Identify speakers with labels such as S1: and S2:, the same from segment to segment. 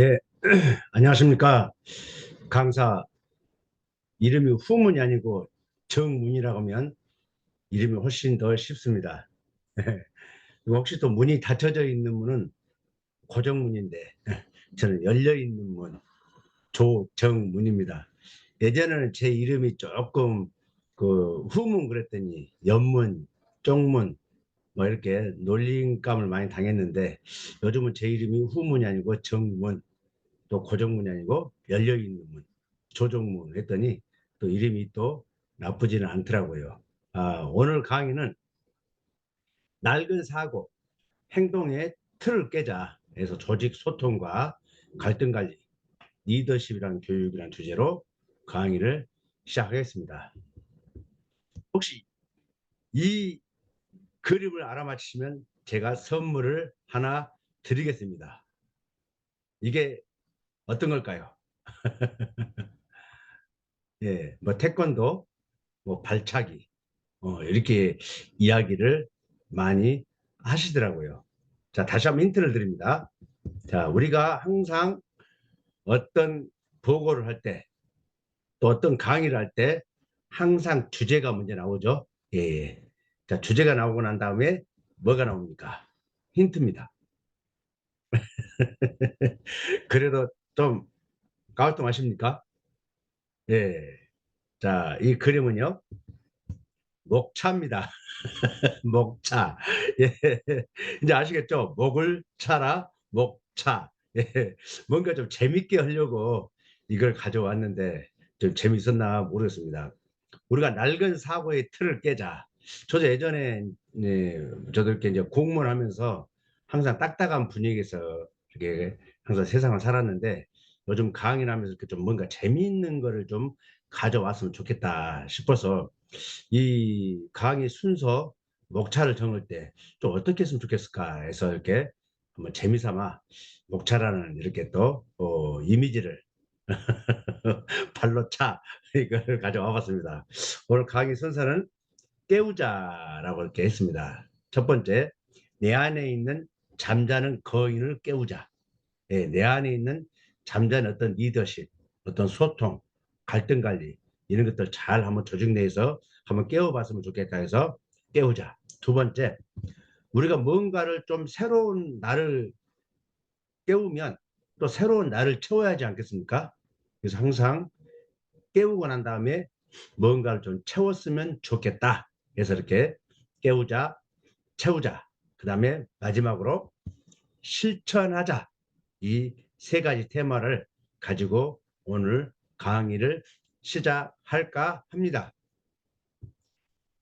S1: 네, 안녕하십니까. 강사, 이름이 후문이 아니고 정문이라고 하면 이름이 훨씬 더 쉽습니다. 혹시 또 문이 닫혀져 있는 문은 고정문인데, 저는 열려있는 문, 조정문입니다. 예전에는 제 이름이 조금 그 후문 그랬더니 연문, 쪽문, 뭐 이렇게 놀림감을 많이 당했는데, 요즘은 제 이름이 후문이 아니고 정문, 또 고정문이 아니고 열려있는 문, 조정문 했더니 또 이름이 또 나쁘지는 않더라고요. 오늘 강의는 낡은 사고, 행동의 틀을 깨자 해서 조직 소통과 갈등 관리, 리더십이라는 교육이라는 주제로 강의를 시작하겠습니다. 혹시 이 그림을 알아맞히시면 제가 선물을 하나 드리겠습니다. 이게 어떤 걸까요? 예, 뭐 태권도, 뭐 발차기, 이렇게 이야기를 많이 하시더라고요. 자, 다시 한번 힌트를 드립니다. 자, 우리가 항상 어떤 보고를 할 때, 또 어떤 강의를 할 때, 항상 주제가 먼저 나오죠. 예, 예. 자, 주제가 나오고 난 다음에 뭐가 나옵니까? 힌트입니다. 그래도 좀 가을동하십니까? 예. 자, 이 그림은요, 목차입니다. 목차. 예. 이제 아시겠죠? 목을 차라, 목차. 예. 뭔가 좀 재밌게 하려고 이걸 가져왔는데 좀 재밌었나 모르겠습니다. 우리가 낡은 사고의 틀을 깨자. 저도 예전에 저도 이렇게 이제 공무원하면서 항상 딱딱한 분위기에서 이렇게 항상 세상을 살았는데 요즘 강의를 하면서 이렇게 좀 뭔가 재미있는 거를 좀 가져왔으면 좋겠다 싶어서 이 강의 순서 목차를 정할 때 좀 어떻게 했으면 좋겠을까 해서 이렇게 한번 재미삼아 목차라는 이렇게 또 이미지를 발로 차 이걸 가져와 봤습니다. 오늘 강의 순서는 깨우자라고 이렇게 했습니다. 첫 번째, 내 안에 있는 잠자는 거인을 깨우자. 예, 내 안에 있는 잠자는 어떤 리더십, 어떤 소통, 갈등 관리 이런 것들 잘 한번 조직 내에서 한번 깨워봤으면 좋겠다 해서 깨우자. 두 번째, 우리가 뭔가를 좀 새로운 나를 깨우면 또 새로운 나를 채워야 하지 않겠습니까? 그래서 항상 깨우고 난 다음에 뭔가를 좀 채웠으면 좋겠다. 그래서 이렇게 깨우자, 채우자. 그 다음에 마지막으로 실천하자. 이 세 가지 테마를 가지고 오늘 강의를 시작할까 합니다.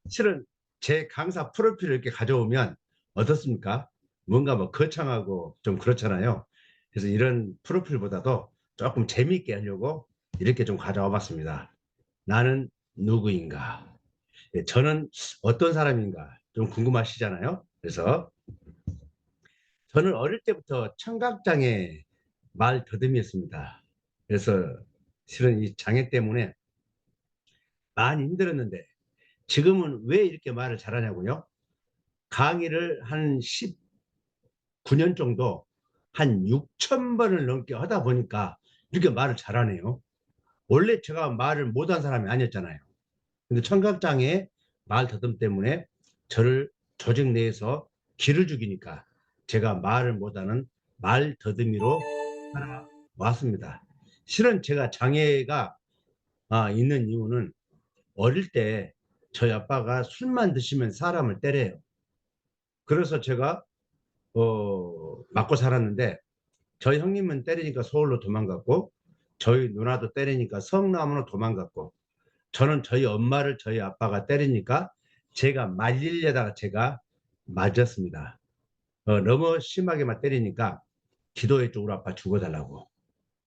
S1: 실은 제 강사 프로필을 이렇게 가져오면 어떻습니까? 뭔가 뭐 거창하고 좀 그렇잖아요. 그래서 이런 프로필보다도 조금 재미있게 하려고 이렇게 좀 가져와 봤습니다. 나는 누구인가? 예, 저는 어떤 사람인가? 좀 궁금하시잖아요. 그래서 저는 어릴 때부터 청각장애 말 더듬이었습니다. 그래서 실은 이 장애 때문에 많이 힘들었는데 지금은 왜 이렇게 말을 잘하냐고요? 강의를 한 19년 정도 한 6천 번을 넘게 하다 보니까 이렇게 말을 잘하네요. 원래 제가 말을 못한 사람이 아니었잖아요. 근데 청각장애 말 더듬 때문에 저를 조직 내에서 기를 죽이니까 제가 말을 못하는 말 더듬이로 살아왔습니다. 실은 제가 장애가 있는 이유는 어릴 때 저희 아빠가 술만 드시면 사람을 때려요. 그래서 제가 맞고 살았는데 저희 형님은 때리니까 서울로 도망갔고 저희 누나도 때리니까 성남으로 도망갔고 저는 저희 엄마를 저희 아빠가 때리니까 제가 말리려다가 제가 맞았습니다. 너무 심하게만 때리니까 기도해 줘 우리 아빠 죽어달라고.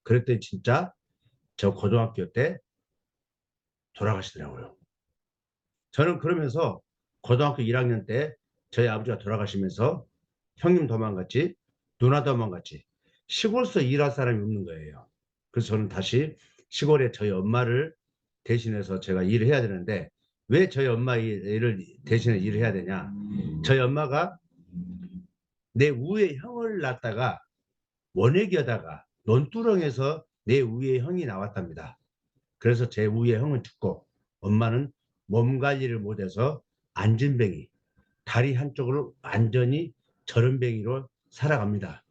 S1: 그랬더니 진짜 저 고등학교 때 돌아가시더라고요. 저는 그러면서 고등학교 1학년 때 저희 아버지가 돌아가시면서 형님 도망갔지, 누나 도망갔지, 시골에서 일할 사람이 없는 거예요. 그래서 저는 다시 시골에 저희 엄마를 대신해서 제가 일을 해야 되는데 왜 저희 엄마 일을 대신해 일을 해야 되냐? 저희 엄마가 내 우에 형을 낳다가 원액이하다가 논두렁에서 내 우애 형이 나왔답니다. 그래서 제 우애 형은 죽고 엄마는 몸 관리를 못해서 안진뱅이, 다리 한쪽으로 완전히 저른뱅이로 살아갑니다.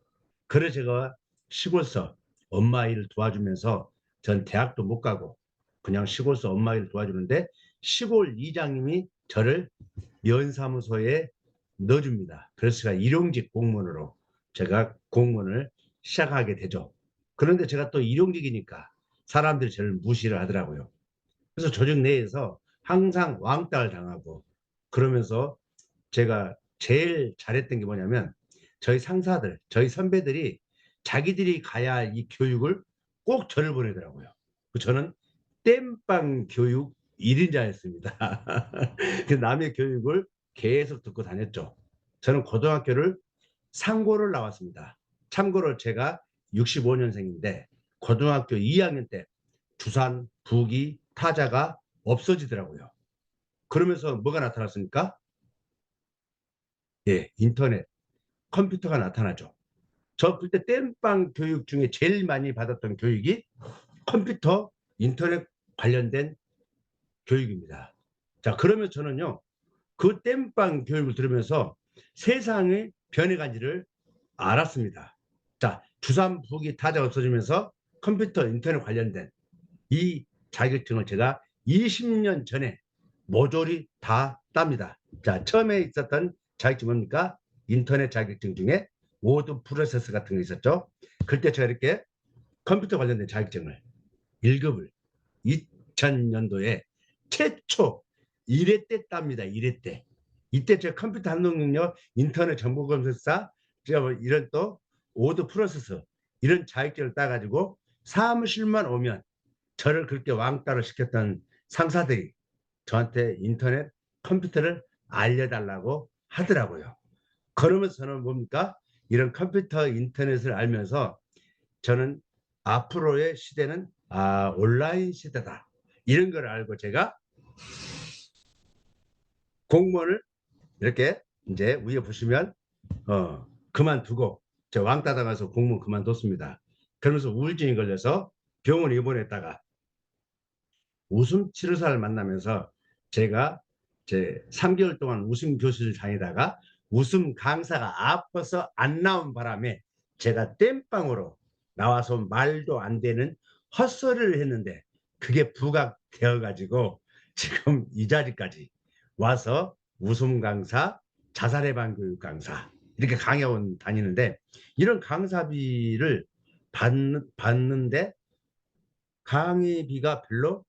S1: 그래서 제가 시골서 엄마 일을 도와주면서 전 대학도 못 가고 그냥 시골서 엄마 일을 도와주는데 시골 이장님이 저를 면사무소에 넣어줍니다. 그래서 제가 일용직 공무원으로 제가 공무원을 시작하게 되죠. 그런데 제가 또 일용직이니까 사람들이 저를 무시를 하더라고요. 그래서 조직 내에서 항상 왕따를 당하고 그러면서 제가 제일 잘했던 게 뭐냐면 저희 상사들, 저희 선배들이 자기들이 가야 할 이 교육을 꼭 저를 보내더라고요. 저는 땜빵 교육 1인자였습니다. 남의 교육을 계속 듣고 다녔죠. 저는 고등학교를 상고를 나왔습니다. 참고로 제가 65년생인데 고등학교 2학년 때 주산, 부기, 타자가 없어지더라고요. 그러면서 뭐가 나타났습니까? 예, 인터넷, 컴퓨터가 나타나죠. 저 그때 땜빵 교육 중에 제일 많이 받았던 교육이 컴퓨터, 인터넷 관련된 교육입니다. 자, 그러면 저는요, 그 땜빵 교육을 들으면서 세상의 변해간지를 알았습니다. 자, 주산, 부기, 타자 없어지면서 컴퓨터, 인터넷 관련된 이 자격증을 제가 20년 전에 모조리 다 땁니다. 자, 처음에 있었던 자격증 뭡니까? 인터넷 자격증 중에 워드 프로세스 같은 거 있었죠. 그때 제가 이렇게 컴퓨터 관련된 자격증을 1급을 2000년도에 최초 1회 때 땁니다. 1회 때. 이때 제가 컴퓨터 합동 능력, 인터넷 정보 검색사, 제가 뭐 이런 또 워드 프로세스 이런 자격증을 따가지고 사무실만 오면 저를 그렇게 왕따를 시켰던 상사들이 저한테 인터넷 컴퓨터를 알려달라고 하더라고요. 그러면서 저는 뭡니까? 이런 컴퓨터 인터넷을 알면서 저는 앞으로의 시대는 온라인 시대다. 이런 걸 알고 제가 공무원을 이렇게 이제 위에 보시면 그만두고 제가 왕따 당해서 공무원 그만뒀습니다. 그러면서 우울증이 걸려서 병원에 입원했다가 웃음 치료사를 만나면서 제가 제 3개월 동안 웃음 교실을 다니다가 웃음 강사가 아파서 안 나온 바람에 제가 땜빵으로 나와서 말도 안 되는 헛소리를 했는데 그게 부각되어 가지고 지금 이 자리까지 와서 웃음 강사, 자살 예방 교육 강사 이렇게 강의원 다니는데 이런 강사비를 받는데 강의비가 별로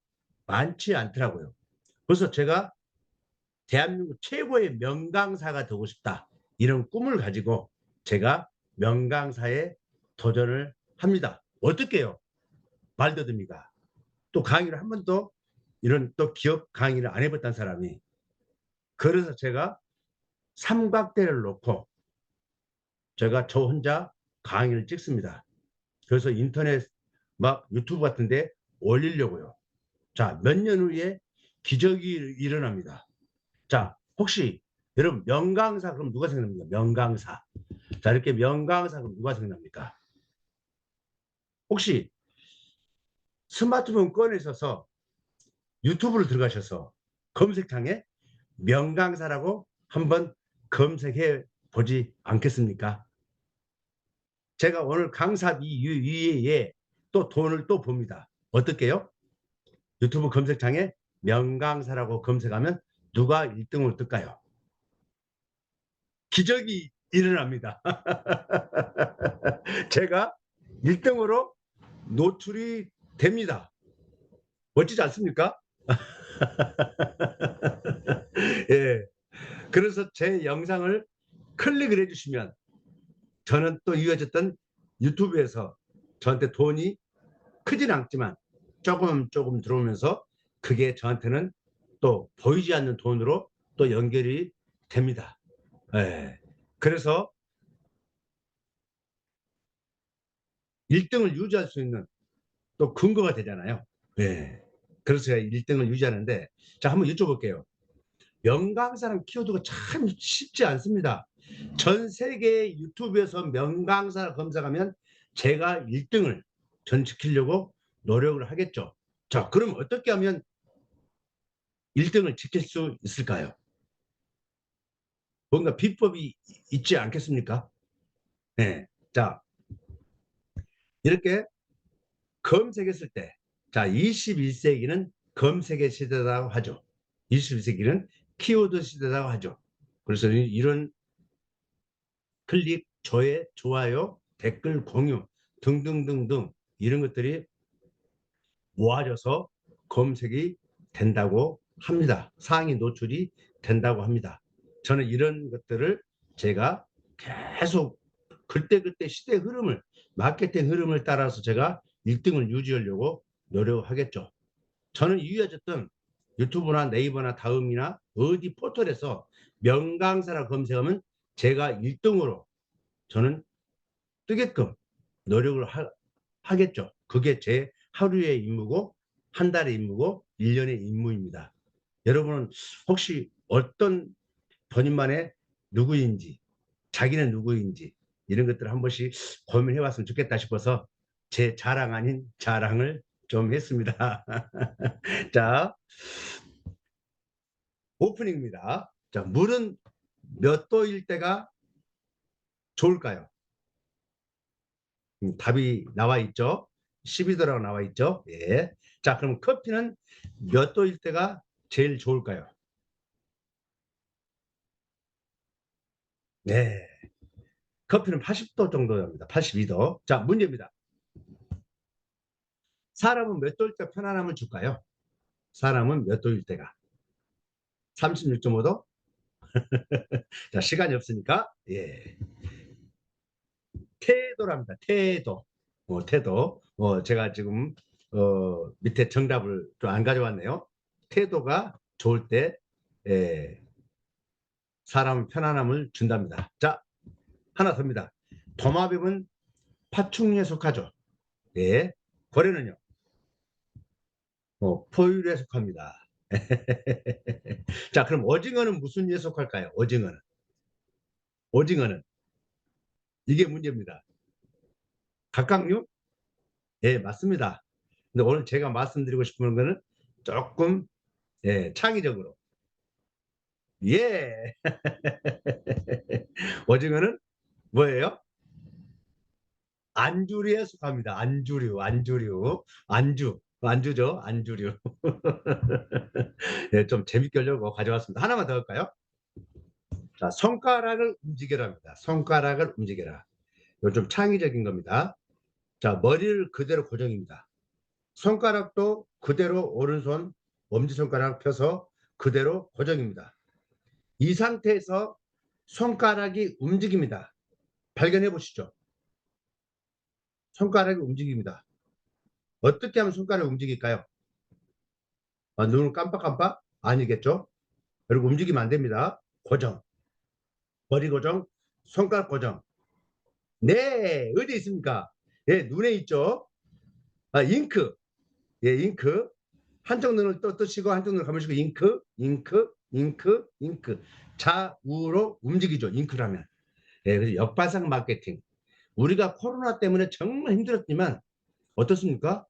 S1: 많지 않더라고요. 그래서 제가 대한민국 최고의 명강사가 되고 싶다. 이런 꿈을 가지고 제가 명강사에 도전을 합니다. 어떻게요? 말도 됩니까? 또 강의를 한 번도 이런 또 기업 강의를 안 해봤던 사람이 그래서 제가 삼각대를 놓고 제가 저 혼자 강의를 찍습니다. 그래서 인터넷 막 유튜브 같은데 올리려고요. 자, 몇 년 후에 기적이 일어납니다. 자, 혹시 여러분 명강사 그럼 누가 생각납니까? 명강사. 자, 이렇게 명강사 그럼 누가 생각납니까? 혹시 스마트폰 꺼내셔서 유튜브를 들어가셔서 검색창에 명강사라고 한번 검색해 보지 않겠습니까? 제가 오늘 강사비 위에 또 돈을 또 봅니다. 어떻게요? 유튜브 검색창에 명강사라고 검색하면 누가 1등을 뜰까요? 기적이 일어납니다. 제가 1등으로 노출이 됩니다. 멋지지 않습니까? 예. 그래서 제 영상을 클릭을 해주시면 저는 또 이어졌던 유튜브에서 저한테 돈이 크진 않지만 조금 조금 들어오면서 그게 저한테는 또 보이지 않는 돈으로 또 연결이 됩니다. 예. 그래서 1등을 유지할 수 있는 또 근거가 되잖아요. 예. 그래서 제가 1등을 유지하는데 자 한번 여쭤볼게요. 명강사는 키워드가 참 쉽지 않습니다. 전 세계 유튜브에서 명강사를 검색하면 제가 1등을 전 지키려고 노력을 하겠죠. 자, 그럼 어떻게 하면 1등을 지킬 수 있을까요? 뭔가 비법이 있지 않겠습니까? 네. 자, 이렇게 검색했을 때, 자, 21세기는 검색의 시대라고 하죠. 21세기는 키워드 시대라고 하죠. 그래서 이런 클릭, 조회, 좋아요, 댓글, 공유 등등등등 이런 것들이 모아져서 검색이 된다고 합니다. 상위 노출이 된다고 합니다. 저는 이런 것들을 제가 계속 그때그때 시대 흐름을, 마케팅 흐름을 따라서 제가 1등을 유지하려고 노력하겠죠. 저는 이어졌던 유튜브나 네이버나 다음이나 어디 포털에서 명강사라 검색하면 제가 1등으로 저는 뜨게끔 노력을 하겠죠. 그게 제 하루의 임무고, 한 달의 임무고, 1년의 임무입니다. 여러분은 혹시 어떤 본인만의 누구인지, 자기는 누구인지 이런 것들을 한 번씩 고민해 봤으면 좋겠다 싶어서 제 자랑 아닌 자랑을 좀 했습니다. 자, 오프닝입니다. 자, 물은 몇 도일 때가 좋을까요? 답이 나와 있죠. 12도라고 나와 있죠. 예. 자, 그럼 커피는 몇 도일 때가 제일 좋을까요? 네. 커피는 80도 정도입니다. 82도. 자, 문제입니다. 사람은 몇 도일 때 편안함을 줄까요? 사람은 몇 도일 때가? 36.5도? 자, 시간이 없으니까, 예. 태도랍니다. 태도. 태도. 제가 지금, 밑에 정답을 좀 안 가져왔네요. 태도가 좋을 때, 예, 사람 편안함을 준답니다. 자, 하나 더입니다. 도마뱀은 파충류에 속하죠. 예. 고래는요? 포유류에 속합니다. 자, 그럼 오징어는 무슨 류에 속할까요? 오징어는. 오징어는. 이게 문제입니다. 갑각류? 예, 맞습니다. 근데 오늘 제가 말씀드리고 싶은 거는 조금, 예, 창의적으로. 예. 오징어는 뭐예요? 안주류에 속합니다. 안주류, 안주류, 안주죠, 안주류. 예, 좀 재밌게 하려고 가져왔습니다. 하나만 더 할까요? 자, 손가락을 움직여라입니다. 손가락을 움직여라. 이거 좀 창의적인 겁니다. 자, 머리를 그대로 고정입니다. 손가락도 그대로 오른손, 엄지손가락 펴서 그대로 고정입니다. 이 상태에서 손가락이 움직입니다. 발견해 보시죠. 손가락이 움직입니다. 어떻게 하면 손가락이 움직일까요? 눈을 깜빡깜빡? 아니겠죠? 그리고 움직이면 안 됩니다. 고정, 머리 고정, 손가락 고정. 네, 어디 있습니까? 예, 눈에 있죠. 잉크. 예, 잉크. 한쪽 눈을 또 뜨시고 한쪽 눈을 감으시고 잉크, 잉크, 잉크, 잉크. 좌우로 움직이죠. 잉크라면. 예, 그래서 역발상 마케팅. 우리가 코로나 때문에 정말 힘들었지만 어떻습니까?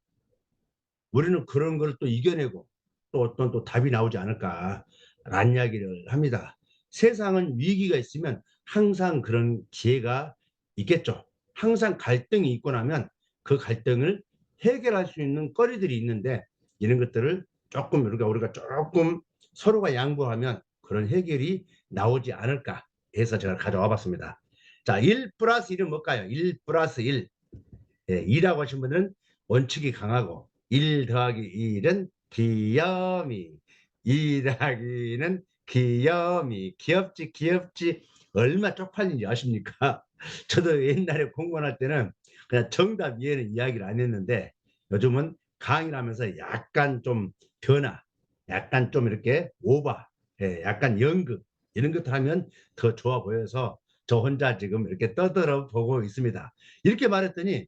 S1: 우리는 그런 걸 또 이겨내고 또 어떤 또 답이 나오지 않을까라는 이야기를 합니다. 세상은 위기가 있으면 항상 그런 기회가 있겠죠. 항상 갈등이 있고 나면 그 갈등을 해결할 수 있는 거리들이 있는데 이런 것들을 조금 우리가 조금 서로가 양보하면 그런 해결이 나오지 않을까 해서 제가 가져와 봤습니다. 자, 1 플러스 1은 뭘까요? 1 플러스 1. 예, 2라고 하신 분들은 원칙이 강하고 1 더하기 1은 귀염이, 2 더하기는 귀염이, 귀엽지 귀엽지. 얼마 쪽팔린지 아십니까? 저도 옛날에 공부할 때는 그냥 정답 이해는 이야기를 안 했는데 요즘은 강의를 하면서 약간 좀 변화, 약간 좀 이렇게 오바, 예, 약간 연극 이런 것들 하면 더 좋아 보여서 저 혼자 지금 이렇게 떠들어 보고 있습니다. 이렇게 말했더니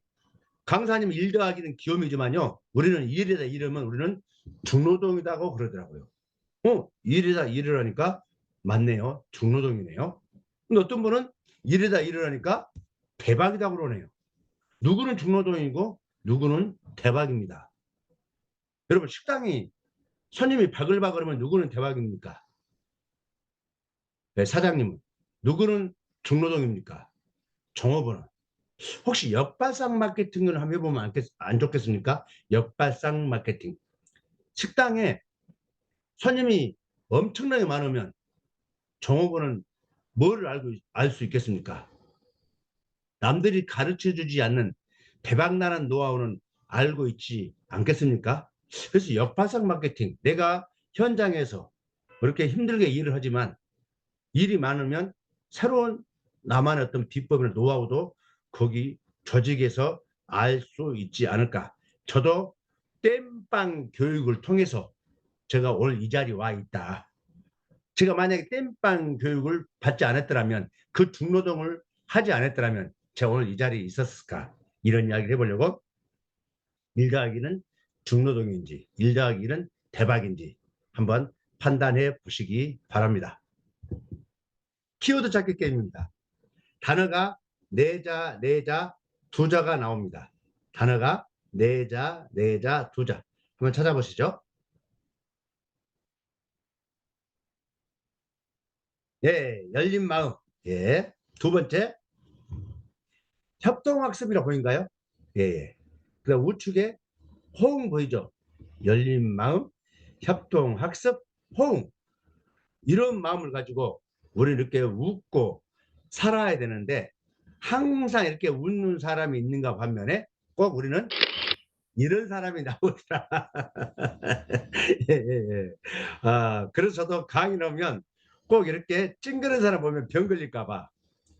S1: 강사님 1 더하기는 귀요미지만요. 우리는 1이다 1이면 우리는 중노동이라고 그러더라고요. 1이다 1을 하니까 맞네요. 중노동이네요. 근데 어떤 분은 1이다 1을 하니까 대박이다 그러네요. 누구는 중노동이고 누구는 대박입니다. 여러분, 식당이 손님이 바글바글하면 누구는 대박입니까? 네, 사장님은. 누구는 중노동입니까? 종업원은. 혹시 역발상 마케팅을 한번 해보면 안 좋겠습니까? 역발상 마케팅. 식당에 손님이 엄청나게 많으면 종업원은 뭘 알 수 있겠습니까? 남들이 가르쳐 주지 않는 대박나는 노하우는 알고 있지 않겠습니까? 그래서 역발상 마케팅. 내가 현장에서 그렇게 힘들게 일을 하지만 일이 많으면 새로운 나만의 어떤 비법이나 노하우도 거기 조직에서 알 수 있지 않을까. 저도 땜빵 교육을 통해서 제가 오늘 이 자리에 와 있다. 제가 만약에 땜빵 교육을 받지 않았더라면, 그 중노동을 하지 않았더라면 제가 오늘 이 자리에 있었을까. 이런 이야기를 해보려고. 일 더하기는 중노동인지 일 더하기는 대박인지 한번 판단해 보시기 바랍니다. 키워드 찾기 게임입니다. 단어가 네자, 네자, 두자가 나옵니다. 단어가 네자, 네자, 두자. 한번 찾아보시죠. 예, 열린 마음. 예. 두 번째, 협동학습이라고 보인가요? 예, 예. 그다음 우측에 호응 보이죠? 열린 마음, 협동학습, 호응. 이런 마음을 가지고 우리는 이렇게 웃고 살아야 되는데, 항상 이렇게 웃는 사람이 있는가 반면에 꼭 우리는 이런 사람이 나오더라. 예, 예, 예. 아, 그래서 저도 강의 나오면 꼭 이렇게 찡그런 사람 보면 병 걸릴까 봐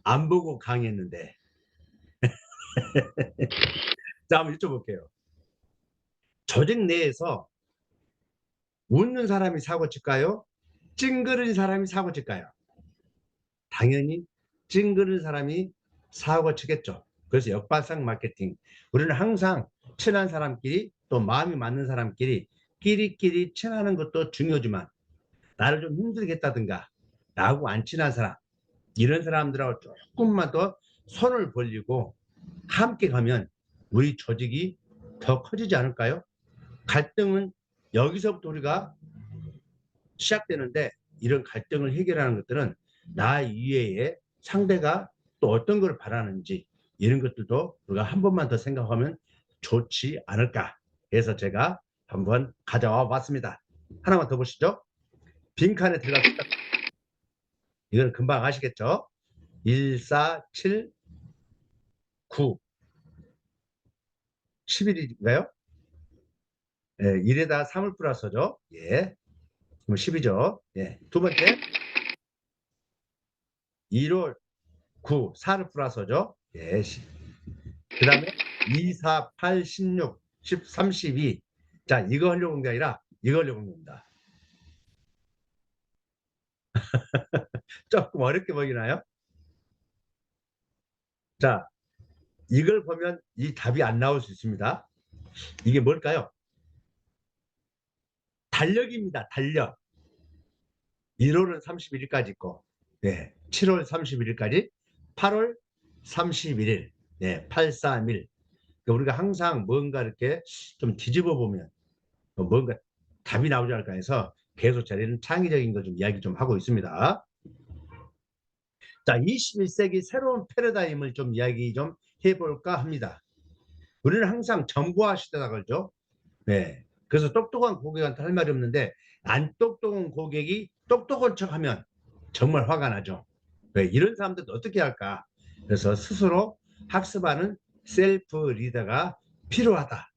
S1: 안 보고 강의했는데. 자, 한번 여쭤볼게요. 조직 내에서 웃는 사람이 사고 칠까요? 찡그린 사람이 사고 칠까요? 당연히 찡그린 사람이 사고 치겠죠. 그래서 역발상 마케팅. 우리는 항상 친한 사람끼리, 또 마음이 맞는 사람끼리 끼리끼리 친하는 것도 중요하지만, 나를 좀 힘들게 했다든가 나하고 안 친한 사람, 이런 사람들하고 조금만 더 손을 벌리고 함께 가면 우리 조직이 더 커지지 않을까요? 갈등은 여기서부터 우리가 시작되는데, 이런 갈등을 해결하는 것들은 나 이외에 상대가 또 어떤 걸 바라는지, 이런 것들도 우리가 한 번만 더 생각하면 좋지 않을까 해서 제가 한번 가져와 봤습니다. 하나만 더 보시죠. 빈칸에 들어갑시다. 이건 금방 아시겠죠? 1, 4, 7, 9, 11인가요? 예, 1에다 3을 플러스죠. 예. 그럼 10이죠. 예. 두 번째, 2로 9, 4를 플러스죠. 예. 그 다음에 2, 4, 8, 16, 10, 32. 자, 이거 하려고 한 게 아니라 이거 하려고 한 겁니다. 조금 어렵게 보이나요? 자, 이걸 보면 이 답이 안 나올 수 있습니다. 이게 뭘까요? 달력입니다. 달력. 1월은 31일까지 있고, 네, 7월 31일까지, 8월 31일, 네, 831. 그러니까 우리가 항상 뭔가 이렇게 좀 뒤집어 보면 뭔가 답이 나오지 않을까 해서 계속 저희는 창의적인 거 좀 이야기 좀 하고 있습니다. 자, 21세기 새로운 패러다임을 좀 이야기 좀 해볼까 합니다. 우리는 항상 정보화 시대다 그러죠. 네. 그래서 똑똑한 고객한테 할 말이 없는데, 안 똑똑한 고객이 똑똑한 척 하면 정말 화가 나죠. 왜? 이런 사람들도 어떻게 할까? 그래서 스스로 학습하는 셀프 리더가 필요하다.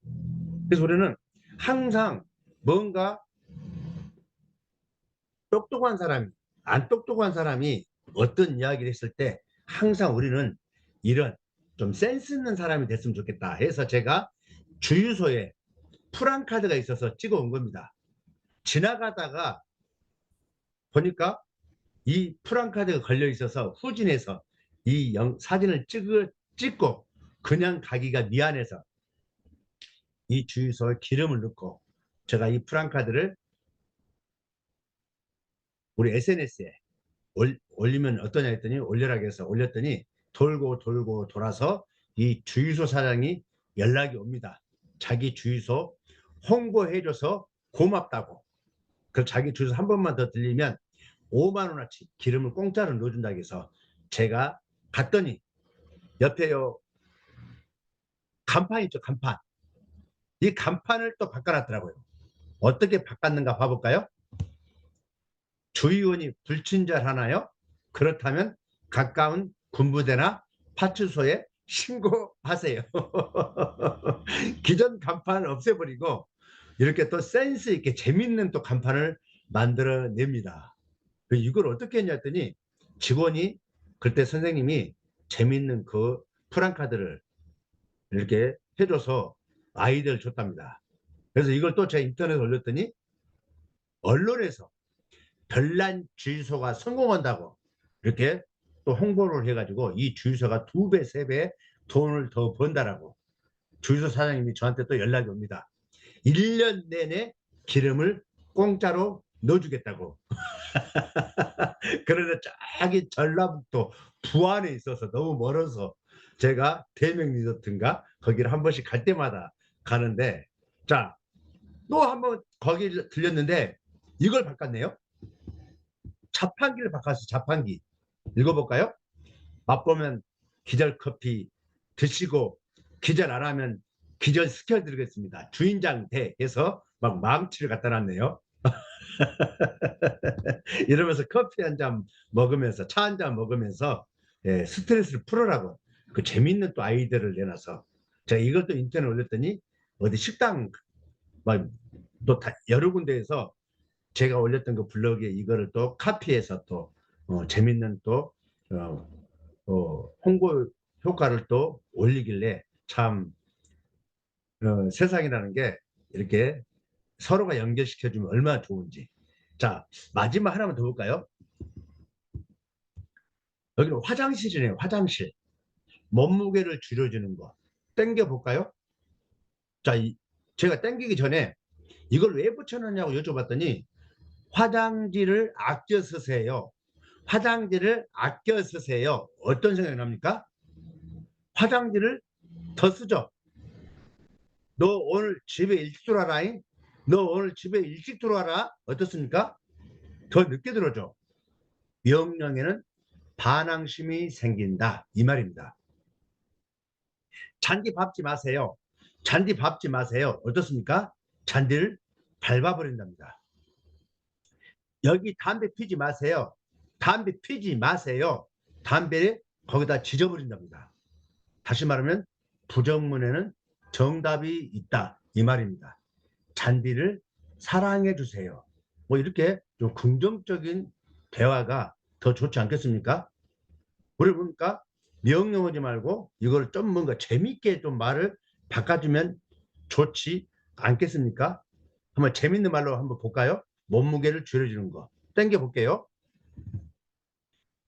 S1: 그래서 우리는 항상 뭔가 똑똑한 사람이, 안 똑똑한 사람이 어떤 이야기를 했을 때 항상 우리는 이런 좀 센스 있는 사람이 됐으면 좋겠다 해서 제가 주유소에 프랑카드가 있어서 찍어 온 겁니다. 지나가다가 보니까 이 프랑카드가 걸려 있어서 후진해서 이 사진을 찍고 그냥 가기가 미안해서 이 주유소에 기름을 넣고 제가 이 프랑카드를 우리 SNS에 올리면 어떠냐 했더니 올려라 해서 올렸더니 돌고 돌고 돌아서 이 주유소 사장이 연락이 옵니다. 자기 주유소 홍보해줘서 고맙다고. 그 자기 주유소 한 번만 더 들리면 5만 원어치 기름을 공짜로 넣어준다고 해서 제가 갔더니 옆에요 간판 있죠, 간판. 이 간판을 또 바꿔놨더라고요. 어떻게 바꿨는가 봐볼까요? 주의원이 불친절하나요? 그렇다면 가까운 군부대나 파출소에 신고하세요. 기존 간판을 없애버리고 이렇게 또 센스 있게 재밌는 또 간판을 만들어냅니다. 이걸 어떻게 했냐 했더니 직원이 그때 선생님이 재밌는 그 프랑카드를 이렇게 해줘서 아이디어를 줬답니다. 그래서 이걸 또 제가 인터넷에 올렸더니 언론에서 별난 주유소가 성공한다고 이렇게 또 홍보를 해가지고 이 주유소가 2배, 3배 돈을 더 번다라고 주유소 사장님이 저한테 또 연락이 옵니다. 1년 내내 기름을 공짜로 넣어주겠다고. 그런데 저기 전라북도 부안에 있어서 너무 멀어서 제가 대명 리조트인가 거기를 한 번씩 갈 때마다 가는데, 자, 또 한 번 거기 들렸는데 이걸 바꿨네요. 자판기를 바꿨어. 자판기. 읽어볼까요? 맛보면 기절 커피 드시고 기절 안 하면 기절 시켜드리겠습니다. 주인장 대 해서 막 망치를 갖다 놨네요. 이러면서 커피 한 잔 먹으면서 차 한 잔 먹으면서 스트레스를 풀어라고 그 재밌는 또 아이디어를 내놔서 제가 이걸 또 인터넷에 올렸더니 어디 식당 또 여러 군데에서 제가 올렸던 그 블로그에 이거를 또 카피해서 또 재밌는 또 홍보 효과를 또 올리길래 참 세상이라는 게 이렇게 서로가 연결시켜주면 얼마나 좋은지. 자, 마지막 하나만 더 볼까요? 여기는 화장실이네요. 화장실. 몸무게를 줄여주는 거. 땡겨 볼까요? 자, 제가 땡기기 전에 이걸 왜 붙여놨냐고 여쭤봤더니 화장지를 아껴 쓰세요. 화장지를 아껴 쓰세요. 어떤 생각이 납니까? 화장지를 더 쓰죠. 너 오늘 집에 일찍 들어와라. 너 오늘 집에 일찍 들어와라. 어떻습니까? 더 늦게 들어줘. 명령에는 반항심이 생긴다. 이 말입니다. 잔디 밟지 마세요. 잔디 밟지 마세요. 어떻습니까? 잔디를 밟아버린답니다. 여기 담배 피지 마세요. 담배 피지 마세요. 담배를 거기다 지져버린답니다. 다시 말하면 부정문에는 정답이 있다. 이 말입니다. 잔디를 사랑해 주세요. 뭐 이렇게 좀 긍정적인 대화가 더 좋지 않겠습니까? 우리 보니까 명령하지 말고 이걸 좀 뭔가 재밌게 좀 말을 바꿔주면 좋지 않겠습니까? 한번 재밌는 말로 한번 볼까요? 몸무게를 줄여주는 거. 땡겨 볼게요.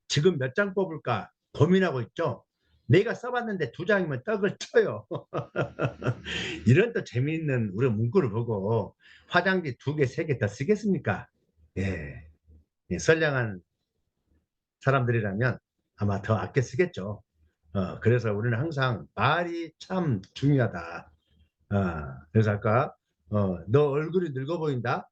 S1: 지금 몇 장 뽑을까 고민하고 있죠? 내가 써봤는데 2장이면 떡을 쳐요. 이런 또 재미있는 우리 문구를 보고 화장지 2개, 3개 더 쓰겠습니까? 예. 선량한 사람들이라면 아마 더 아껴 쓰겠죠. 그래서 우리는 항상 말이 참 중요하다. 그래서 아까 너 얼굴이 늙어 보인다.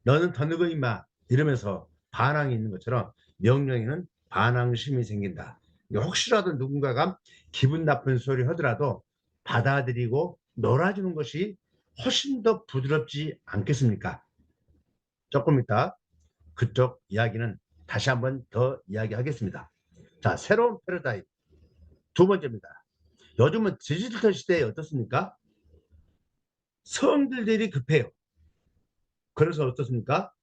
S1: 너는 더 늙어 임마. 이러면서 반항이 있는 것처럼 명령에는 반항심이 생긴다. 혹시라도 누군가가 기분 나쁜 소리 하더라도 받아들이고 놀아주는 것이 훨씬 더 부드럽지 않겠습니까? 조금 이따 그쪽 이야기는 다시 한번 더 이야기하겠습니다. 자, 새로운 패러다임 2번째입니다. 요즘은 디지털 시대에 어떻습니까? 성들들이 급해요. 그래서 어떻습니까?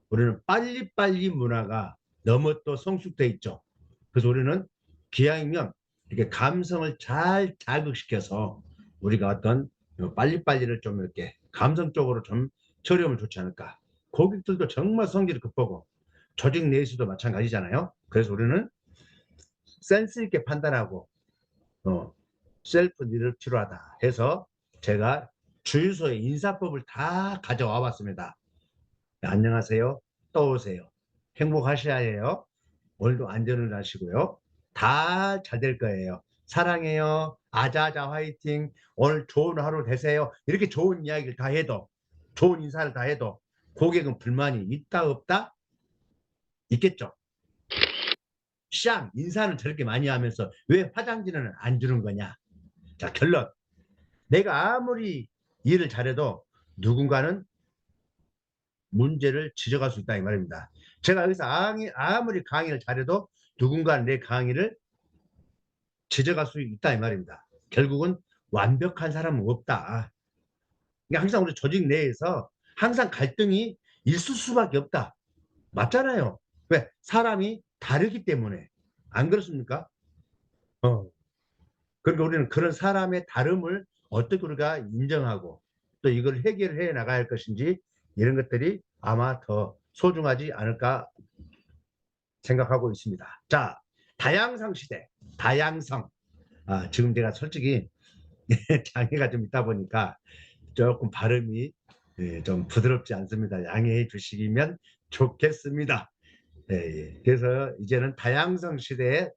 S1: 우리는 빨리빨리 문화가 너무 또 성숙돼 있죠. 그래서 우리는 기왕이면 이렇게 감성을 잘 자극시켜서 우리가 어떤 빨리빨리를 좀 이렇게 감성적으로 좀 처리하면 좋지 않을까. 고객들도 정말 성질이 급하고 조직 내에서도 마찬가지잖아요. 그래서 우리는 센스 있게 판단하고 셀프 리더십을 필요하다 해서 제가 주유소의 인사법을 다 가져와 봤습니다. 네, 안녕하세요. 또 오세요. 행복하셔야 해요. 오늘도 안전을 하시고요. 다 잘 될 거예요. 사랑해요, 아자아자 화이팅, 오늘 좋은 하루 되세요, 이렇게 좋은 이야기를 다 해도, 좋은 인사를 다 해도 고객은 불만이 있다 없다? 있겠죠. 샹 인사는 저렇게 많이 하면서 왜 화장지는 안 주는 거냐. 자, 결론. 내가 아무리 일을 잘해도 누군가는 문제를 지적할 수 있다 이 말입니다. 제가 여기서 아무리 강의를 잘해도 누군가는 내 강의를 지적할 수 있다 이 말입니다. 결국은 완벽한 사람은 없다. 그러니까 항상 우리 조직 내에서 항상 갈등이 있을 수밖에 없다. 맞잖아요. 왜? 사람이 다르기 때문에. 안 그렇습니까? 어. 그러니까 우리는 그런 사람의 다름을 어떻게 우리가 인정하고 또 이걸 해결해 나가야 할 것인지, 이런 것들이 아마 더 소중하지 않을까 생각하고 있습니다. 자, 다양성 시대, 다양성. 지금 제가 솔직히 장애가 좀 있다 보니까 조금 발음이 좀 부드럽지 않습니다. 양해해 주시면 좋겠습니다. 예, 예. 그래서 이제는 다양성 시대에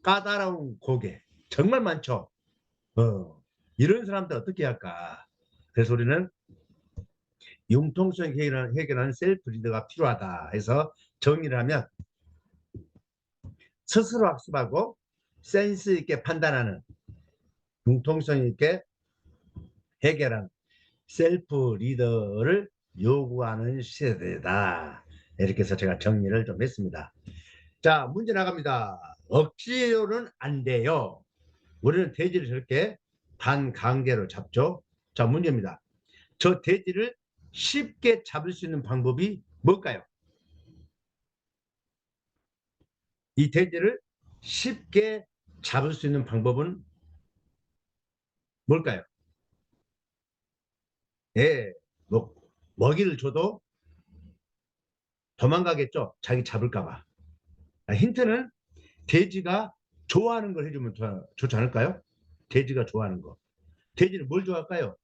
S1: 까다로운 고개 정말 많죠. 이런 사람들 어떻게 할까? 그래서 우리는 융통성 해결하는 셀프 리더가 필요하다 해서 정리를 하면, 스스로 학습하고 센스 있게 판단하는, 융통성 있게 해결한 셀프 리더를 요구하는 시대다. 이렇게 해서 제가 정리를 좀 했습니다. 자, 문제 나갑니다. 억지로는 안 돼요. 우리는 돼지를 저렇게 반강제로 잡죠. 자, 문제입니다. 저 돼지를 쉽게 잡을 수 있는 방법이 뭘까요? 이 돼지를 쉽게 잡을 수 있는 방법은 뭘까요? 예, 뭐, 먹이를 줘도 도망가겠죠. 자기 잡을까 봐. 힌트는 돼지가 좋아하는 걸 해주면 좋지 않을까요? 돼지가 좋아하는 거. 돼지는 뭘 좋아할까요?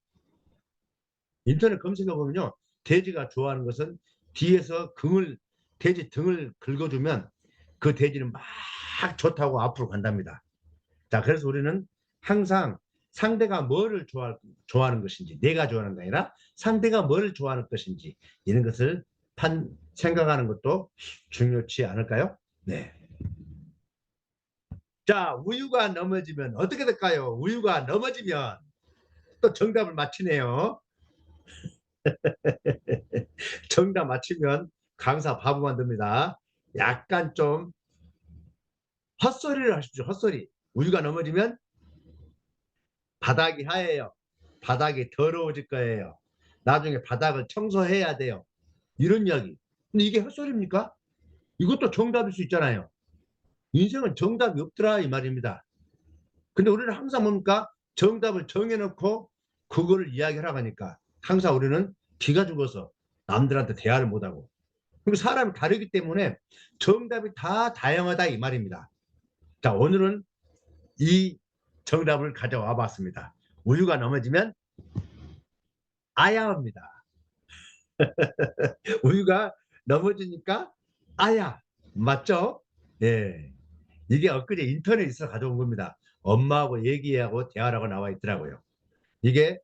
S1: 인터넷 검색해 보면요, 돼지가 좋아하는 것은 뒤에서 돼지 등을 긁어주면 그 돼지는 막 좋다고 앞으로 간답니다. 자, 그래서 우리는 항상 상대가 뭐를 좋아하는 것인지, 내가 좋아하는 게 아니라 상대가 뭐를 좋아하는 것인지, 이런 것을 생각하는 것도 중요치 않을까요? 네. 자, 우유가 넘어지면 어떻게 될까요? 우유가 넘어지면 또 정답을 맞히네요. 정답 맞히면 강사 바보 만듭니다. 약간 좀 헛소리를 하십시오. 헛소리. 우유가 넘어지면 바닥이 하얘요. 바닥이 더러워질 거예요. 나중에 바닥을 청소해야 돼요. 이런 이야기. 근데 이게 헛소리입니까? 이것도 정답일 수 있잖아요. 인생은 정답이 없더라 이 말입니다. 근데 우리는 항상 뭡니까? 정답을 정해놓고 그거를 이야기하라고 하니까 항상 우리는 기가 죽어서 남들한테 대화를 못하고, 그리고 사람이 다르기 때문에 정답이 다 다양하다 이 말입니다. 자, 오늘은 이 정답을 가져와 봤습니다. 우유가 넘어지면 아야입니다. 우유가 넘어지니까 아야. 맞죠? 예. 이게 엊그제 인터넷에서 가져온 겁니다. 엄마하고 얘기하고 대화라고 나와 있더라고요. 이게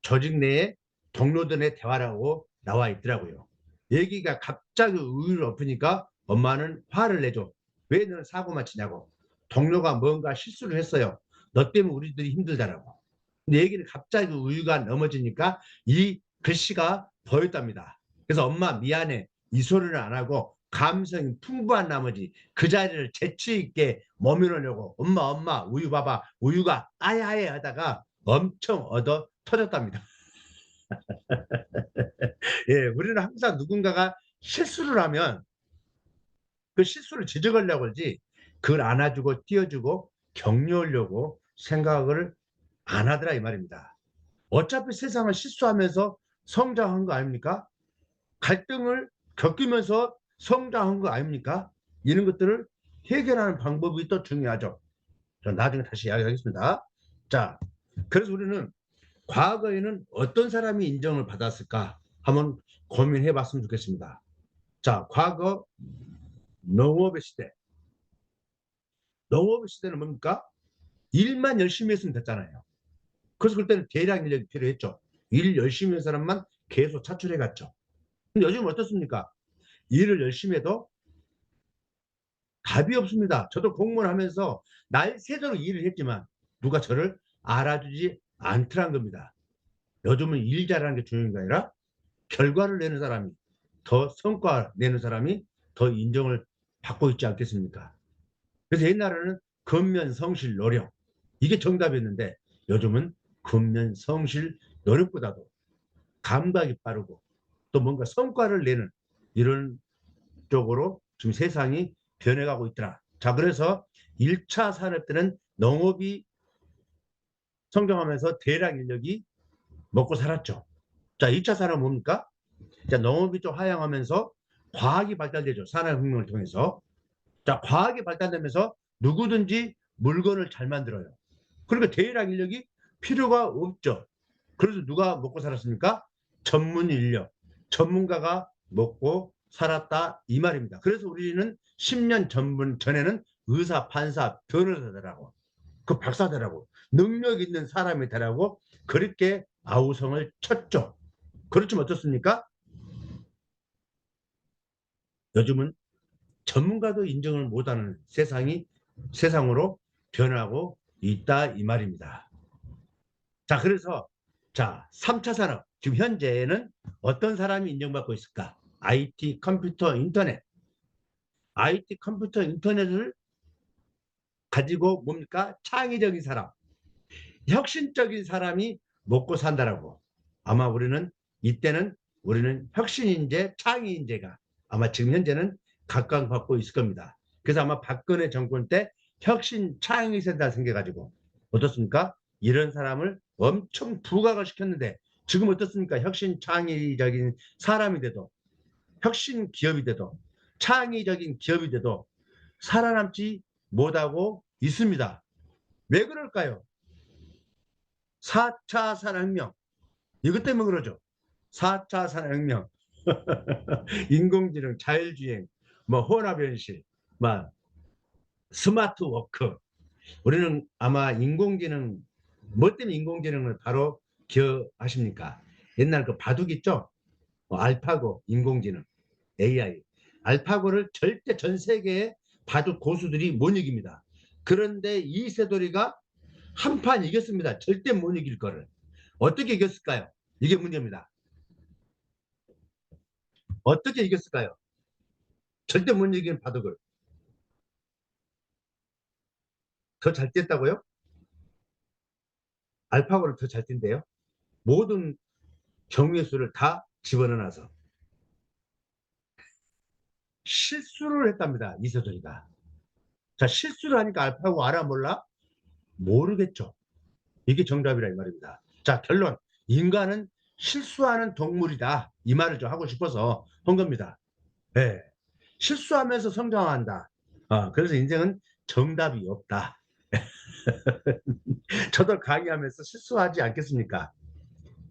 S1: 조직 내에 동료들 의 대화라고 나와 있더라고요. 얘기가 갑자기 우유를 엎으니까 엄마는 화를 내죠. 왜 너는 사고만 치냐고. 동료가 뭔가 실수를 했어요. 너 때문에 우리들이 힘들다라고. 근데 얘기를 갑자기 우유가 넘어지니까 이 글씨가 보였답니다. 그래서 엄마 미안해. 이 소리를 안 하고 감성이 풍부한 나머지 그 자리를 재치 있게 머무르려고 엄마 우유 봐봐. 우유가 아야아야 하다가 엄청 얻어 터졌답니다. 예, 우리는 항상 누군가가 실수를 하면 그 실수를 지적하려고 하지, 그걸 안아주고 띄워주고 격려하려고 생각을 안 하더라 이 말입니다. 어차피 세상은 실수하면서 성장한 거 아닙니까? 갈등을 겪으면서 성장한 거 아닙니까? 이런 것들을 해결하는 방법이 또 중요하죠. 나중에 다시 이야기하겠습니다. 자, 그래서 우리는 과거에는 어떤 사람이 인정을 받았을까 한번 고민해 봤으면 좋겠습니다. 자, 과거 농업의 시대, 농업 시대는 뭡니까? 일만 열심히 했으면 됐잖아요. 그래서 그때는 대량 인력이 필요했죠. 일 열심히 한 사람만 계속 차출해 갔죠. 근데 요즘 어떻습니까? 일을 열심히 해도 답이 없습니다. 저도 공무원 하면서 날 새도록 일을 했지만 누가 저를 알아주지 않더란 겁니다. 요즘은 일 잘하는 게 중요한 게 아니라 결과를 내는 사람이, 더 성과 내는 사람이 더 인정을 받고 있지 않겠습니까? 그래서 옛날에는 근면 성실 노력 이게 정답이었는데 요즘은 근면 성실 노력보다도 감각이 빠르고 또 뭔가 성과를 내는 이런 쪽으로 지금 세상이 변해가고 있더라. 자, 그래서 1차 산업 때는 농업이 성장하면서 대량 인력이 먹고 살았죠. 자, 2차 산업은 뭡니까? 자, 농업이 좀 하향하면서 과학이 발달되죠. 산업혁명을 통해서. 자, 과학이 발달되면서 누구든지 물건을 잘 만들어요. 그러니까 대량 인력이 필요가 없죠. 그래서 누가 먹고 살았습니까? 전문 인력, 전문가가 먹고 살았다 이 말입니다. 그래서 우리는 10년 전에는 의사, 판사, 변호사들하고 그 박사들하고 능력 있는 사람이 되라고 그렇게 아우성을 쳤죠. 그렇지만 어떻습니까? 요즘은 전문가도 인정을 못하는 세상으로 변하고 있다 이 말입니다. 자, 그래서 자, 3차 산업 지금 현재는 어떤 사람이 인정받고 있을까? IT 컴퓨터 인터넷. IT 컴퓨터 인터넷을 가지고 뭡니까? 창의적인 사람, 혁신적인 사람이 먹고 산다라고. 아마 이때는 우리는 혁신인재, 창의인재가 아마 지금 현재는 각광받고 있을 겁니다. 그래서 아마 박근혜 정권 때 혁신 창의세다 생겨가지고 어떻습니까? 이런 사람을 엄청 부각을 시켰는데 지금 어떻습니까? 혁신 창의적인 사람이 돼도 혁신 기업이 돼도 창의적인 기업이 돼도 살아남지 못하고 있습니다. 왜 그럴까요? 4차 산업혁명 이것 때문에 그러죠. 4차 산업혁명 인공지능, 자율주행, 뭐 혼합현실, 뭐 스마트 워크. 우리는 아마 인공지능, 뭐 때문에 인공지능을 바로 기억하십니까? 옛날 그 바둑 있죠? 알파고, 인공지능, AI. 알파고를 절대 전 세계의 바둑 고수들이 못 이깁니다. 그런데 이세돌이가 한 판 이겼습니다. 절대 못 이길 거를. 어떻게 이겼을까요? 이게 문제입니다. 어떻게 이겼을까요? 절대 못 이기는 바둑을. 더 잘 뛴다고요? 알파고를 더 잘 뛴대요. 모든 경우의 수를 다 집어넣어서 실수를 했답니다. 이세돌이가. 자, 실수를 하니까 알파고 알아 몰라? 모르겠죠. 이게 정답이라 이 말입니다. 자, 결론. 인간은 실수하는 동물이다. 이 말을 좀 하고 싶어서 한 겁니다. 네. 실수하면서 성장한다. 그래서 인생은 정답이 없다. 저도 강의하면서 실수하지 않겠습니까?